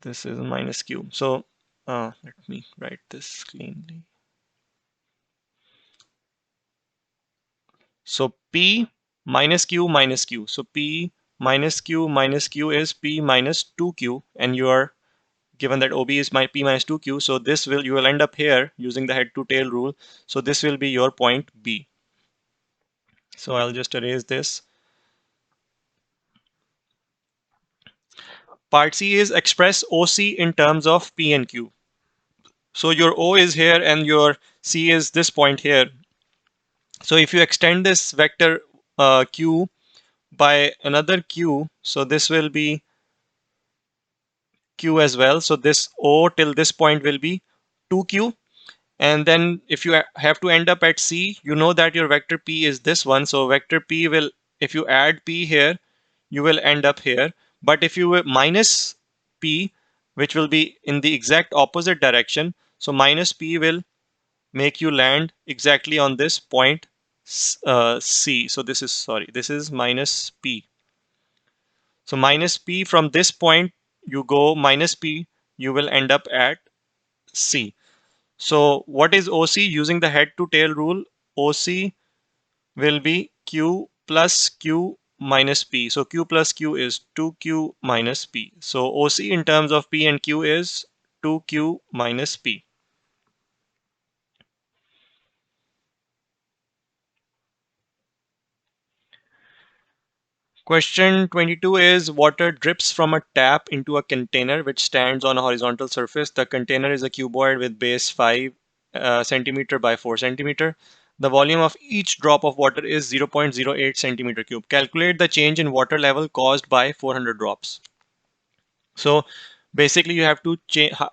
this is minus q. So let me write this cleanly. So p minus q minus q. So p minus q is p minus 2q, and you are given that OB is my p minus 2q. So this will you will end up here using the head to tail rule. So this will be your point B. So I'll just erase this. Part C is express OC in terms of P and Q. So your O is here and your C is this point here. So if you extend this vector Q by another Q, so this will be Q as well. So this O till this point will be 2Q. And then if you have to end up at C, you know that your vector P is this one. So vector P will, if you add P here, you will end up here. But if you minus P, which will be in the exact opposite direction, so minus P will make you land exactly on this point C. So this is, sorry, this is minus P. So minus P from this point, you go minus P, you will end up at C. So what is OC? Using the head to tail rule, OC will be Q plus Q minus P. So Q plus Q is 2Q minus P. So OC in terms of P and Q is 2Q minus P. Question 22 is water drips from a tap into a container which stands on a horizontal surface. The container is a cuboid with base 5 centimeter by 4 centimeter. The volume of each drop of water is 0.08 centimeter cube. Calculate the change in water level caused by 400 drops. So basically you have to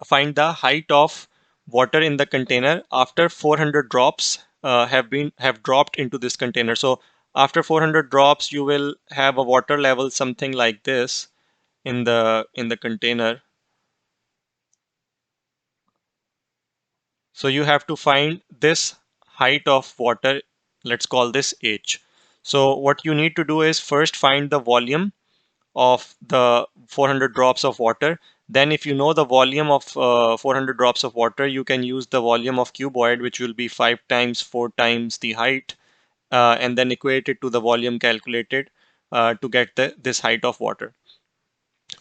find the height of water in the container after 400 drops have dropped into this container. So after 400 drops, you will have a water level something like this in the container. So you have to find this height of water. Let's call this h. So what you need to do is first find the volume of the 400 drops of water. Then if you know the volume of 400 drops of water, you can use the volume of cuboid, which will be 5 times 4 times the height, and then equate it to the volume calculated to get this height of water.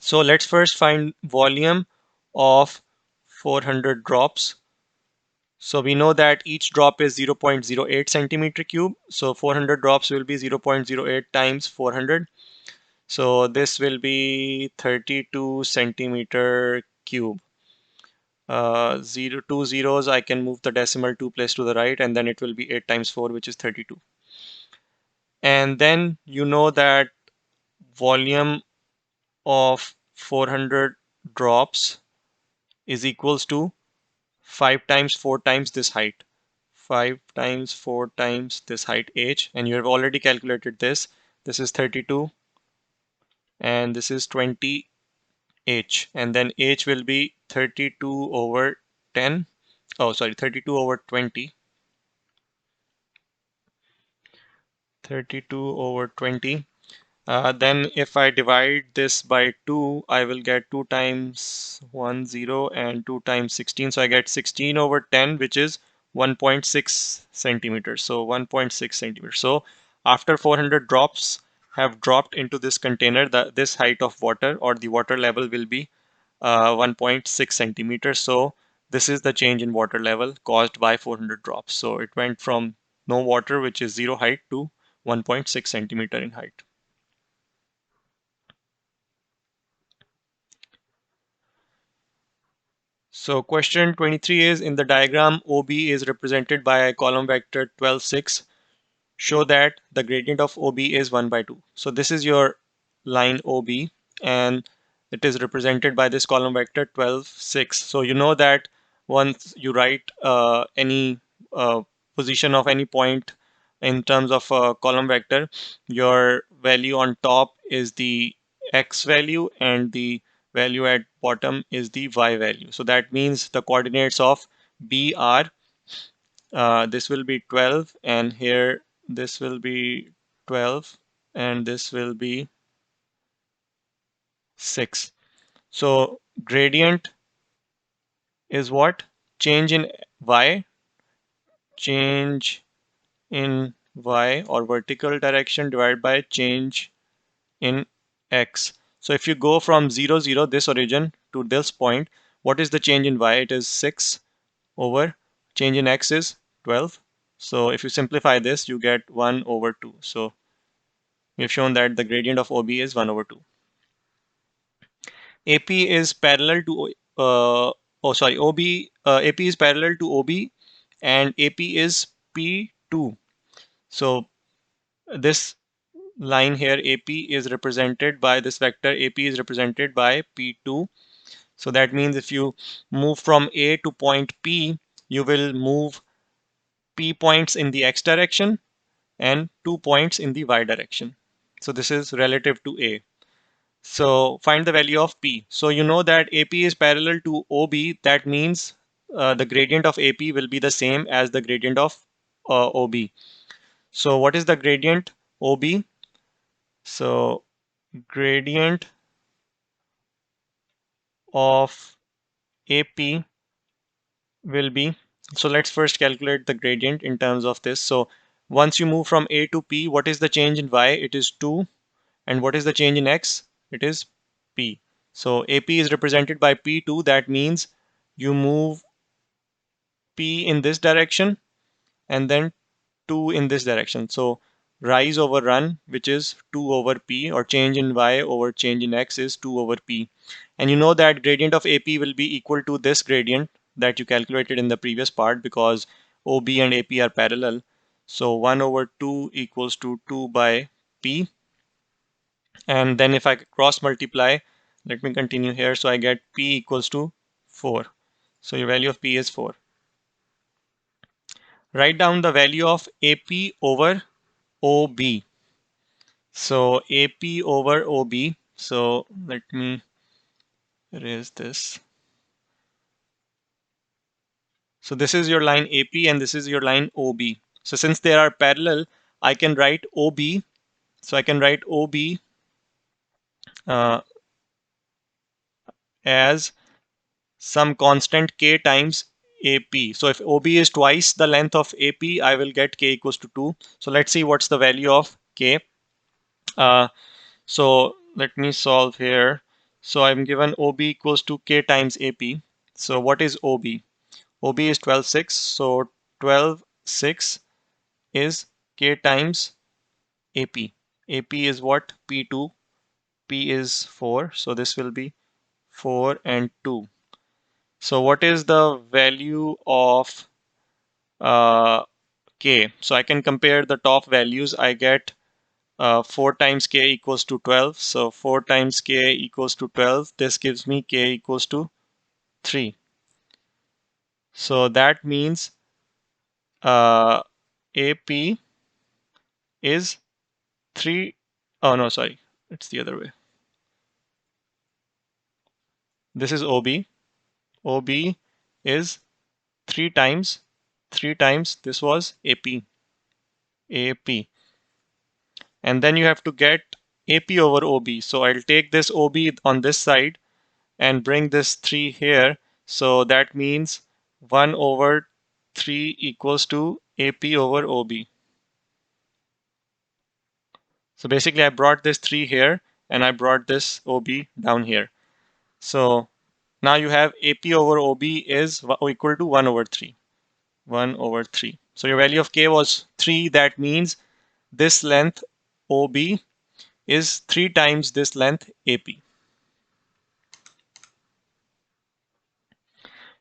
So let's first find volume of 400 drops. So we know that each drop is 0.08 centimeter cube. So 400 drops will be 0.08 times 400. So this will be 32 centimeter cube. Two zeros, I can move the decimal 2 place to the right, and then it will be 8 times 4, which is 32. And then you know that volume of 400 drops is equals to 5 times 4 times this height. 5 times 4 times this height h, and you have already calculated this. This is 32 and this is 20 h, and then h will be 32 over 10. Oh, sorry, 32 over 20. 32 over 20. Then if I divide this by 2, I will get 2 times 1, 0, and 2 times 16. So I get 16 over 10, which is 1.6 centimeters. So 1.6 centimeters. So after 400 drops have dropped into this container, this height of water or the water level will be 1.6 centimeters. So this is the change in water level caused by 400 drops. So it went from no water, which is 0 height, to 1.6 centimeter in height. So question 23 is, in the diagram, OB is represented by a column vector 12, 6. Show that the gradient of OB is 1 by 2. So this is your line OB, and it is represented by this column vector 12, 6. So you know that once you write any position of any point in terms of a column vector, your value on top is the x value and the value at bottom is the y value. So that means the coordinates of B are this will be 12, and here this will be 12, and this will be 6. So gradient is what? Change in y, change in y or vertical direction divided by change in x. So if you go from 0, 0, this origin, to this point, what is the change in y? It is 6 over change in x is 12. So if you simplify this, you get 1 over 2. So we have shown that the gradient of OB is 1 over 2. AP is parallel to OB. AP is parallel to OB, and AP is P2. So this line here, AP, is represented by this vector. AP is represented by P2. So that means if you move from A to point P, you will move P points in the x direction and 2 points in the y direction. So this is relative to A. So find the value of P. So you know that AP is parallel to OB. That means the gradient of AP will be the same as the gradient of OB. So what is the gradient OB? So gradient of AP will be, so let's first calculate the gradient in terms of this. So once you move from A to P, what is the change in Y? It is 2. And what is the change in X? It is P. So AP is represented by P2. That means you move P in this direction and then 2 in this direction. So rise over run, which is 2 over P, or change in Y over change in X is 2 over P. And you know that gradient of AP will be equal to this gradient that you calculated in the previous part, because OB and AP are parallel. So 1 over 2 equals to 2 by P. And then if I cross multiply, let me continue here. So I get P equals to 4. So your value of P is 4. Write down the value of AP over OB. So AP over OB. So let me erase this. So this is your line AP and this is your line OB. So since they are parallel, I can write OB. So I can write OB uh, as some constant K times AP. So if OB is twice the length of AP, I will get K equals to 2. So let's see what's the value of K. So let me solve here. So I'm given OB equals to K times AP. So what is OB? OB is 12, 6. So 12, 6 is K times AP. AP is what? P2. P is 4. So this will be 4 and 2. So what is the value of K? So I can compare the top values. I get 4 times K equals to 12. So 4 times K equals to 12. This gives me K equals to 3. So that means AP is 3. Oh, no, sorry. It's the other way. This is OB. OB is 3 times this was AP. AP. And then you have to get AP over OB. So I'll take this OB on this side and bring this 3 here. So that means 1 over 3 equals to AP over OB. So basically I brought this 3 here and I brought this OB down here. So now you have AP over OB is equal to 1 over 3. 1 over 3. So your value of K was 3. That means this length OB is 3 times this length AP.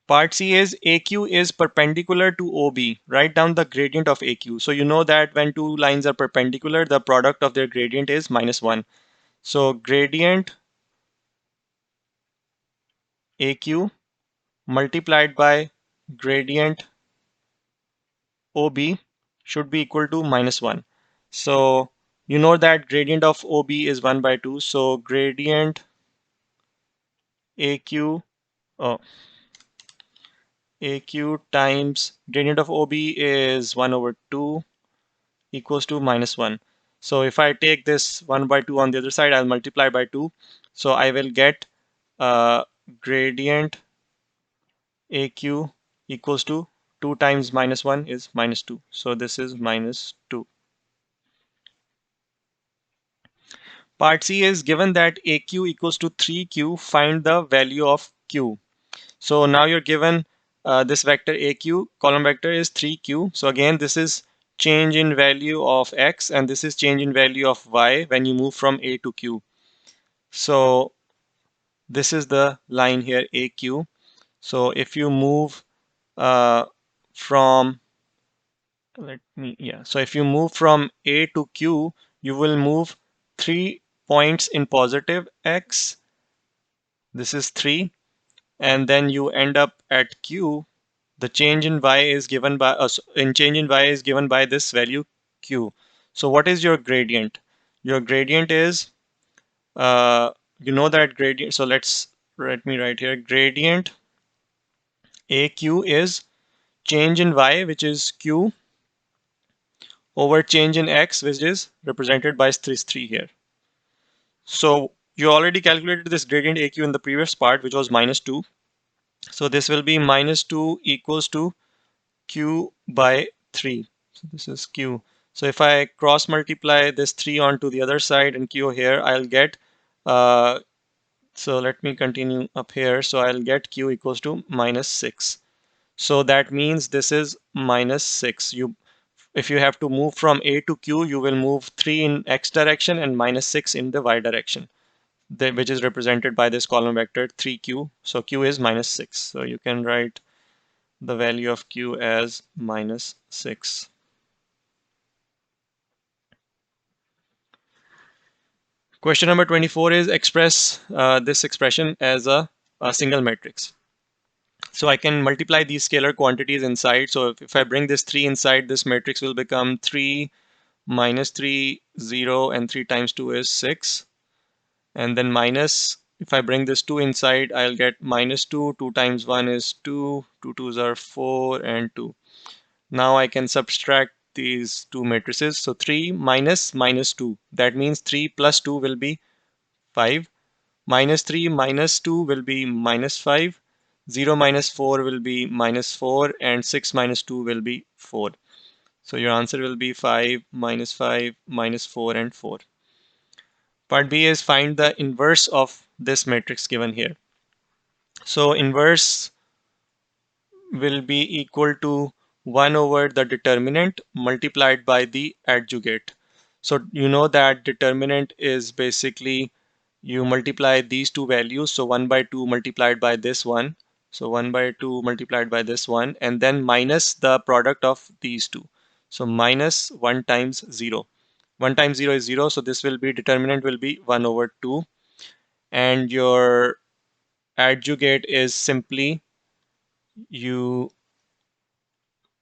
Part C is AQ is perpendicular to OB. Write down the gradient of AQ. So you know that when two lines are perpendicular, the product of their gradient is -1. So gradient AQ multiplied by gradient OB should be equal to -1. So you know that gradient of OB is 1 by 2. So gradient AQ, oh, AQ times gradient of OB is 1 over 2 equals to -1. So if I take this 1 by 2 on the other side, I'll multiply by 2. So I will get gradient AQ equals to 2 times -1 is -2. So this is -2. Part C is given that AQ equals to 3Q, find the value of Q. So now you're given this vector AQ, column vector is 3Q. So again, this is change in value of X and this is change in value of Y when you move from A to Q. So this is the line here AQ. So if you move from, so if you move from A to Q, you will move 3 points in positive X. This is 3. And then you end up at Q. The change in Y is given by change in Y is given by this value Q. So what is your gradient? Your gradient is you know that gradient. So let me write here. Gradient AQ is change in Y, which is Q, over change in X, which is represented by this 3 here. So you already calculated this gradient AQ in the previous part, which was -2. So this will be -2 equals to Q by 3. So this is Q. So if I cross multiply this 3 onto the other side and Q here, I'll get, so let me continue up here. So I'll get Q equals to -6. So that means this is -6. If you have to move from A to Q, you will move 3 in X direction and -6 in the Y direction, which is represented by this column vector 3Q. So Q is -6. So you can write the value of Q as -6. Question number 24 is express this expression as a single matrix. So I can multiply these scalar quantities inside. So if I bring this 3 inside, this matrix will become 3, -3, 0, and 3 times 2 is 6. And then minus, if I bring this 2 inside, I'll get -2, 2 times 1 is 2, 2 twos are 4, and 2. Now I can subtract these two matrices. So 3 minus -2. That means 3 plus 2 will be 5. -3 minus 2 will be -5. 0 minus 4 will be -4. And 6 minus 2 will be 4. So your answer will be 5, -5, -4, and 4. Part B is find the inverse of this matrix given here. So inverse will be equal to 1 over the determinant multiplied by the adjugate. So you know that determinant is basically you multiply these two values. So 1 by 2 multiplied by this one. So 1 by 2 multiplied by this one, and then minus the product of these two. So minus 1 times 0. 1 times 0 is 0. So this will be determinant will be 1 over 2. And your adjugate is simply you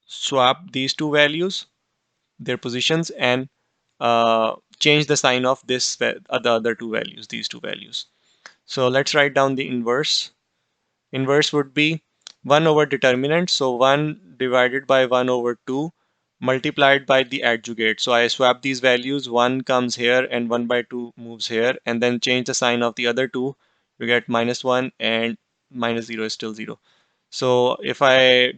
swap these two values, their positions, and change the sign of the other two values, these two values. So let's write down the inverse. Inverse would be 1 over determinant. So 1 divided by 1 over 2 multiplied by the adjugate. So I swap these values, 1 comes here and 1 by 2 moves here, and then change the sign of the other two. You get -1 and -0 is still 0. So if I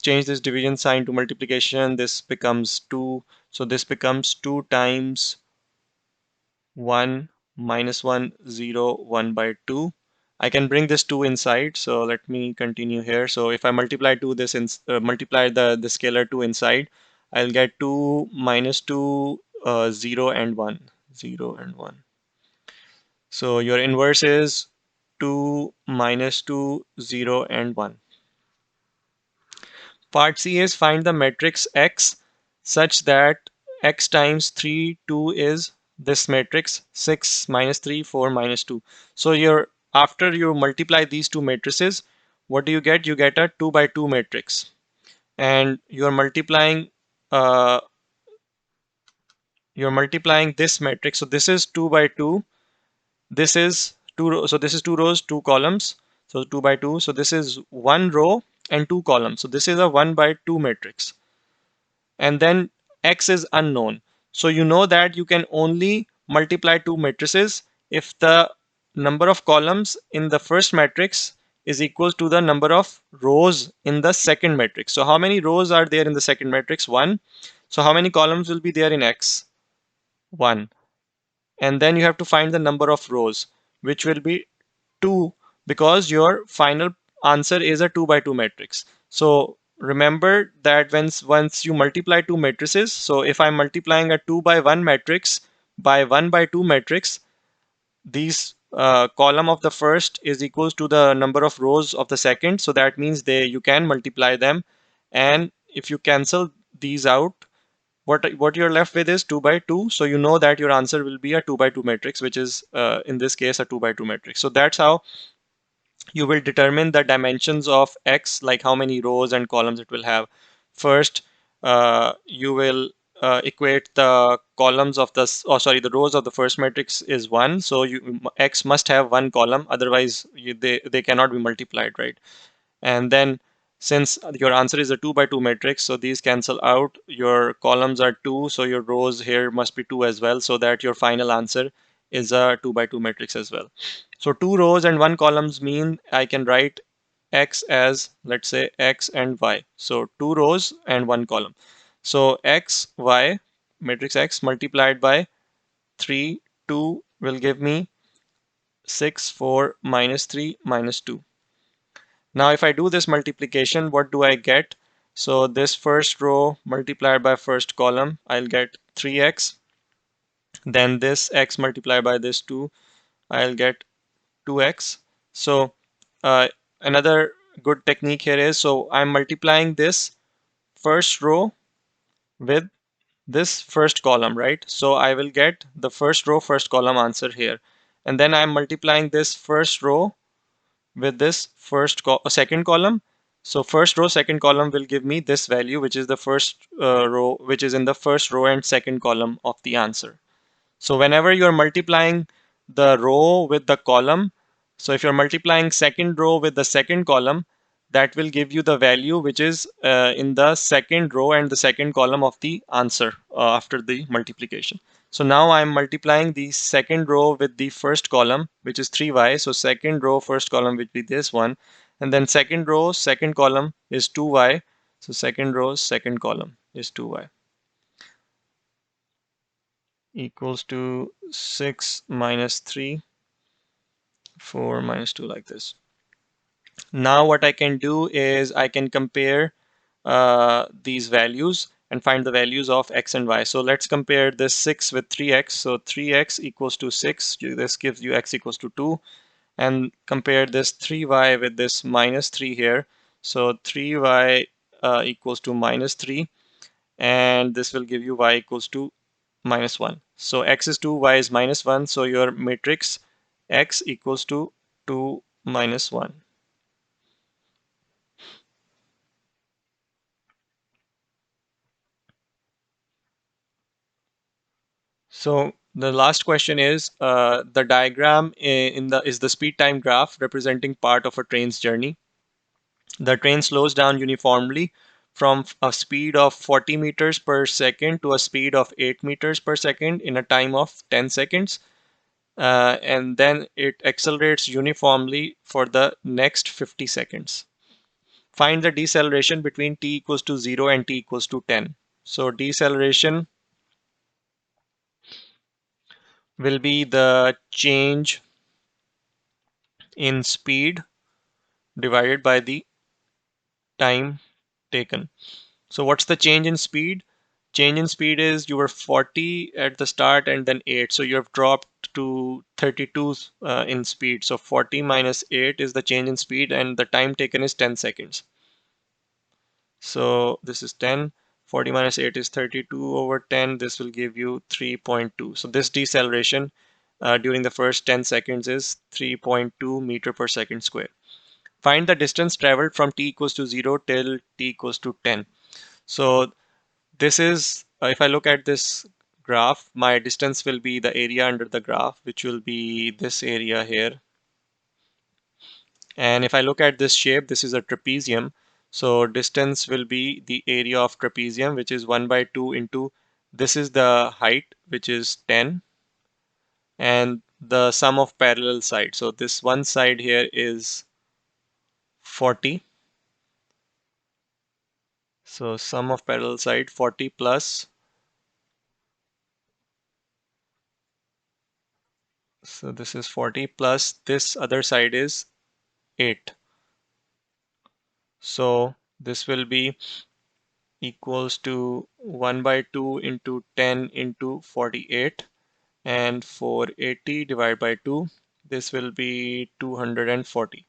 change this division sign to multiplication, this becomes 2. So this becomes 2 times 1 -1 0 1 by 2. I can bring this 2 inside, so let me continue here. So if I multiply multiply the scalar 2 inside, I'll get 2 -2 0 and 1 0 and 1. So your inverse is 2 -2 0 and 1. Part C is find the matrix X such that X times 3 2 is this matrix 6 -3 4 -2. So after you multiply these two matrices, what do you get? You get a 2 by 2 matrix, and uh, you're multiplying this matrix. So this is 2 by 2. This is so this is 2 rows 2 columns, so 2 by 2. So this is 1 row and 2 columns, so this is a 1 by 2 matrix. And then X is unknown. So you know that you can only multiply two matrices if the number of columns in the first matrix is equal to the number of rows in the second matrix. So how many rows are there in the second matrix? 1. So how many columns will be there in X? 1. And then you have to find the number of rows, which will be 2, because your final answer is a 2 by 2 matrix. So remember that once you multiply two matrices, so if I'm multiplying a 2 by 1 matrix by 1 by 2 matrix, these column of the first is equals to the number of rows of the second. So that means you can multiply them, and if you cancel these out, what you're left with is 2 by 2. So you know that your answer will be a 2 by 2 matrix, which is in this case a 2 by 2 matrix. So that's how you will determine the dimensions of X, like how many rows and columns it will have. First, you will equate the columns of the rows of the first matrix is 1. So X must have one column, otherwise they cannot be multiplied, right? And then since your answer is a 2 by 2 matrix, so these cancel out. Your columns are 2, so your rows here must be 2 as well, so that your final answer is a 2 by 2 matrix as well. So 2 rows and 1 columns mean I can write X as, let's say, X and Y. So 2 rows and 1 column. So X, Y, matrix X multiplied by 3, 2 will give me 6, 4, -3, -2. Now if I do this multiplication, what do I get? So this first row multiplied by first column, I'll get 3x. Then this x multiplied by this 2, I'll get 2x. So uh, another good technique here is, so I'm multiplying this first row with this first column, right? So I will get the first row, first column answer here. And then I'm multiplying this first row with this second column. So first row, second column will give me this value, which is the first row, which is in the first row and second column of the answer. So whenever you're multiplying the row with the column, so if you're multiplying second row with the second column, that will give you the value which is in the second row and the second column of the answer after the multiplication. So now I'm multiplying the second row with the first column, which is 3y. So second row, first column will be this one. And then second row, second column is 2y. So second row, second column is 2y. Equals to 6 -3, 4 -2, like this. Now what I can do is I can compare these values and find the values of x and y. So let's compare this 6 with 3x. So 3x equals to 6. This gives you x equals to 2. And compare this 3y with this -3 here. So 3y equals to -3. And this will give you y equals to -1. So x is 2, y is -1. So your matrix x equals to 2 -1. So the last question is the diagram is the speed time graph representing part of a train's journey. The train slows down uniformly from a speed of 40 meters per second to a speed of 8 meters per second in a time of 10 seconds. And then it accelerates uniformly for the next 50 seconds. Find the deceleration between t equals to 0 and t equals to 10. So deceleration will be the change in speed divided by the time taken. So what's the change in speed? Change in speed is you were 40 at the start and then 8. So you have dropped to 32 in speed. So 40 minus 8 is the change in speed and the time taken is 10 seconds. So this is 10. 40 minus 8 is 32 over 10. This will give you 3.2. So this deceleration during the first 10 seconds is 3.2 meter per second square. Find the distance traveled from t equals to 0 till t equals to 10. So this is, if I look at this graph, my distance will be the area under the graph, which will be this area here. And if I look at this shape, this is a trapezium. So distance will be the area of trapezium, which is 1 by 2 into, this is the height, which is 10, and the sum of parallel sides. So this one side here is 40. So sum of parallel side 40 plus, so this is 40 plus this other side is 8. So this will be equals to 1 by 2 into 10 into 48, and 480 divided by 2, this will be 240.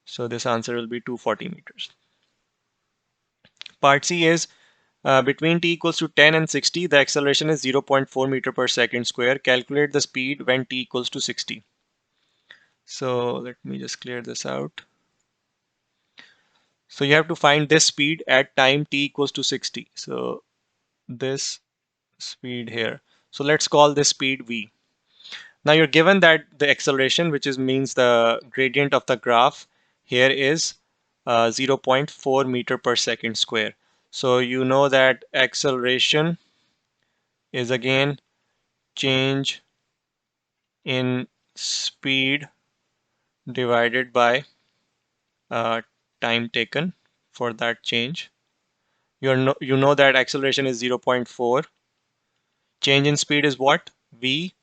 So this answer will be 240 meters. Part C is between t equals to 10 and 60, the acceleration is 0.4 meter per second square. Calculate the speed when t equals to 60. So let me just clear this out. So you have to find this speed at time t equals to 60. So this speed here. So let's call this speed v. Now you're given that the acceleration, which is means the gradient of the graph here is 0.4 meter per second square. So you know that acceleration is again change in speed divided by time taken for that change. You know that acceleration is 0.4. Change in speed is what? V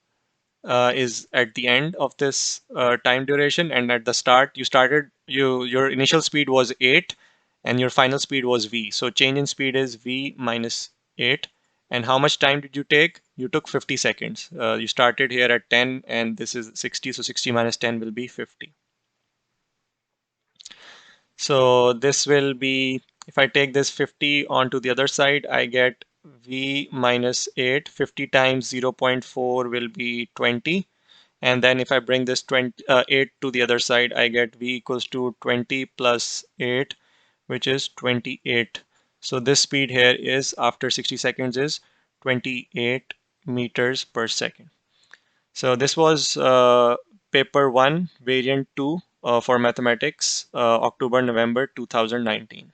is at the end of this time duration, and at the start your initial speed was 8 and your final speed was v. So change in speed is v minus 8. And how much time did you take? You took 50 seconds. You started here at 10 and this is 60, so 60 minus 10 will be 50. So this will be, if I take this 50 onto the other side, I get v minus 8. 50 times 0.4 will be 20. And then if I bring this 8 to the other side, I get v equals to 20 plus 8, which is 28. So this speed here is, after 60 seconds, is 28 meters per second. So this was paper 1, variant 2 for mathematics, October, November 2019.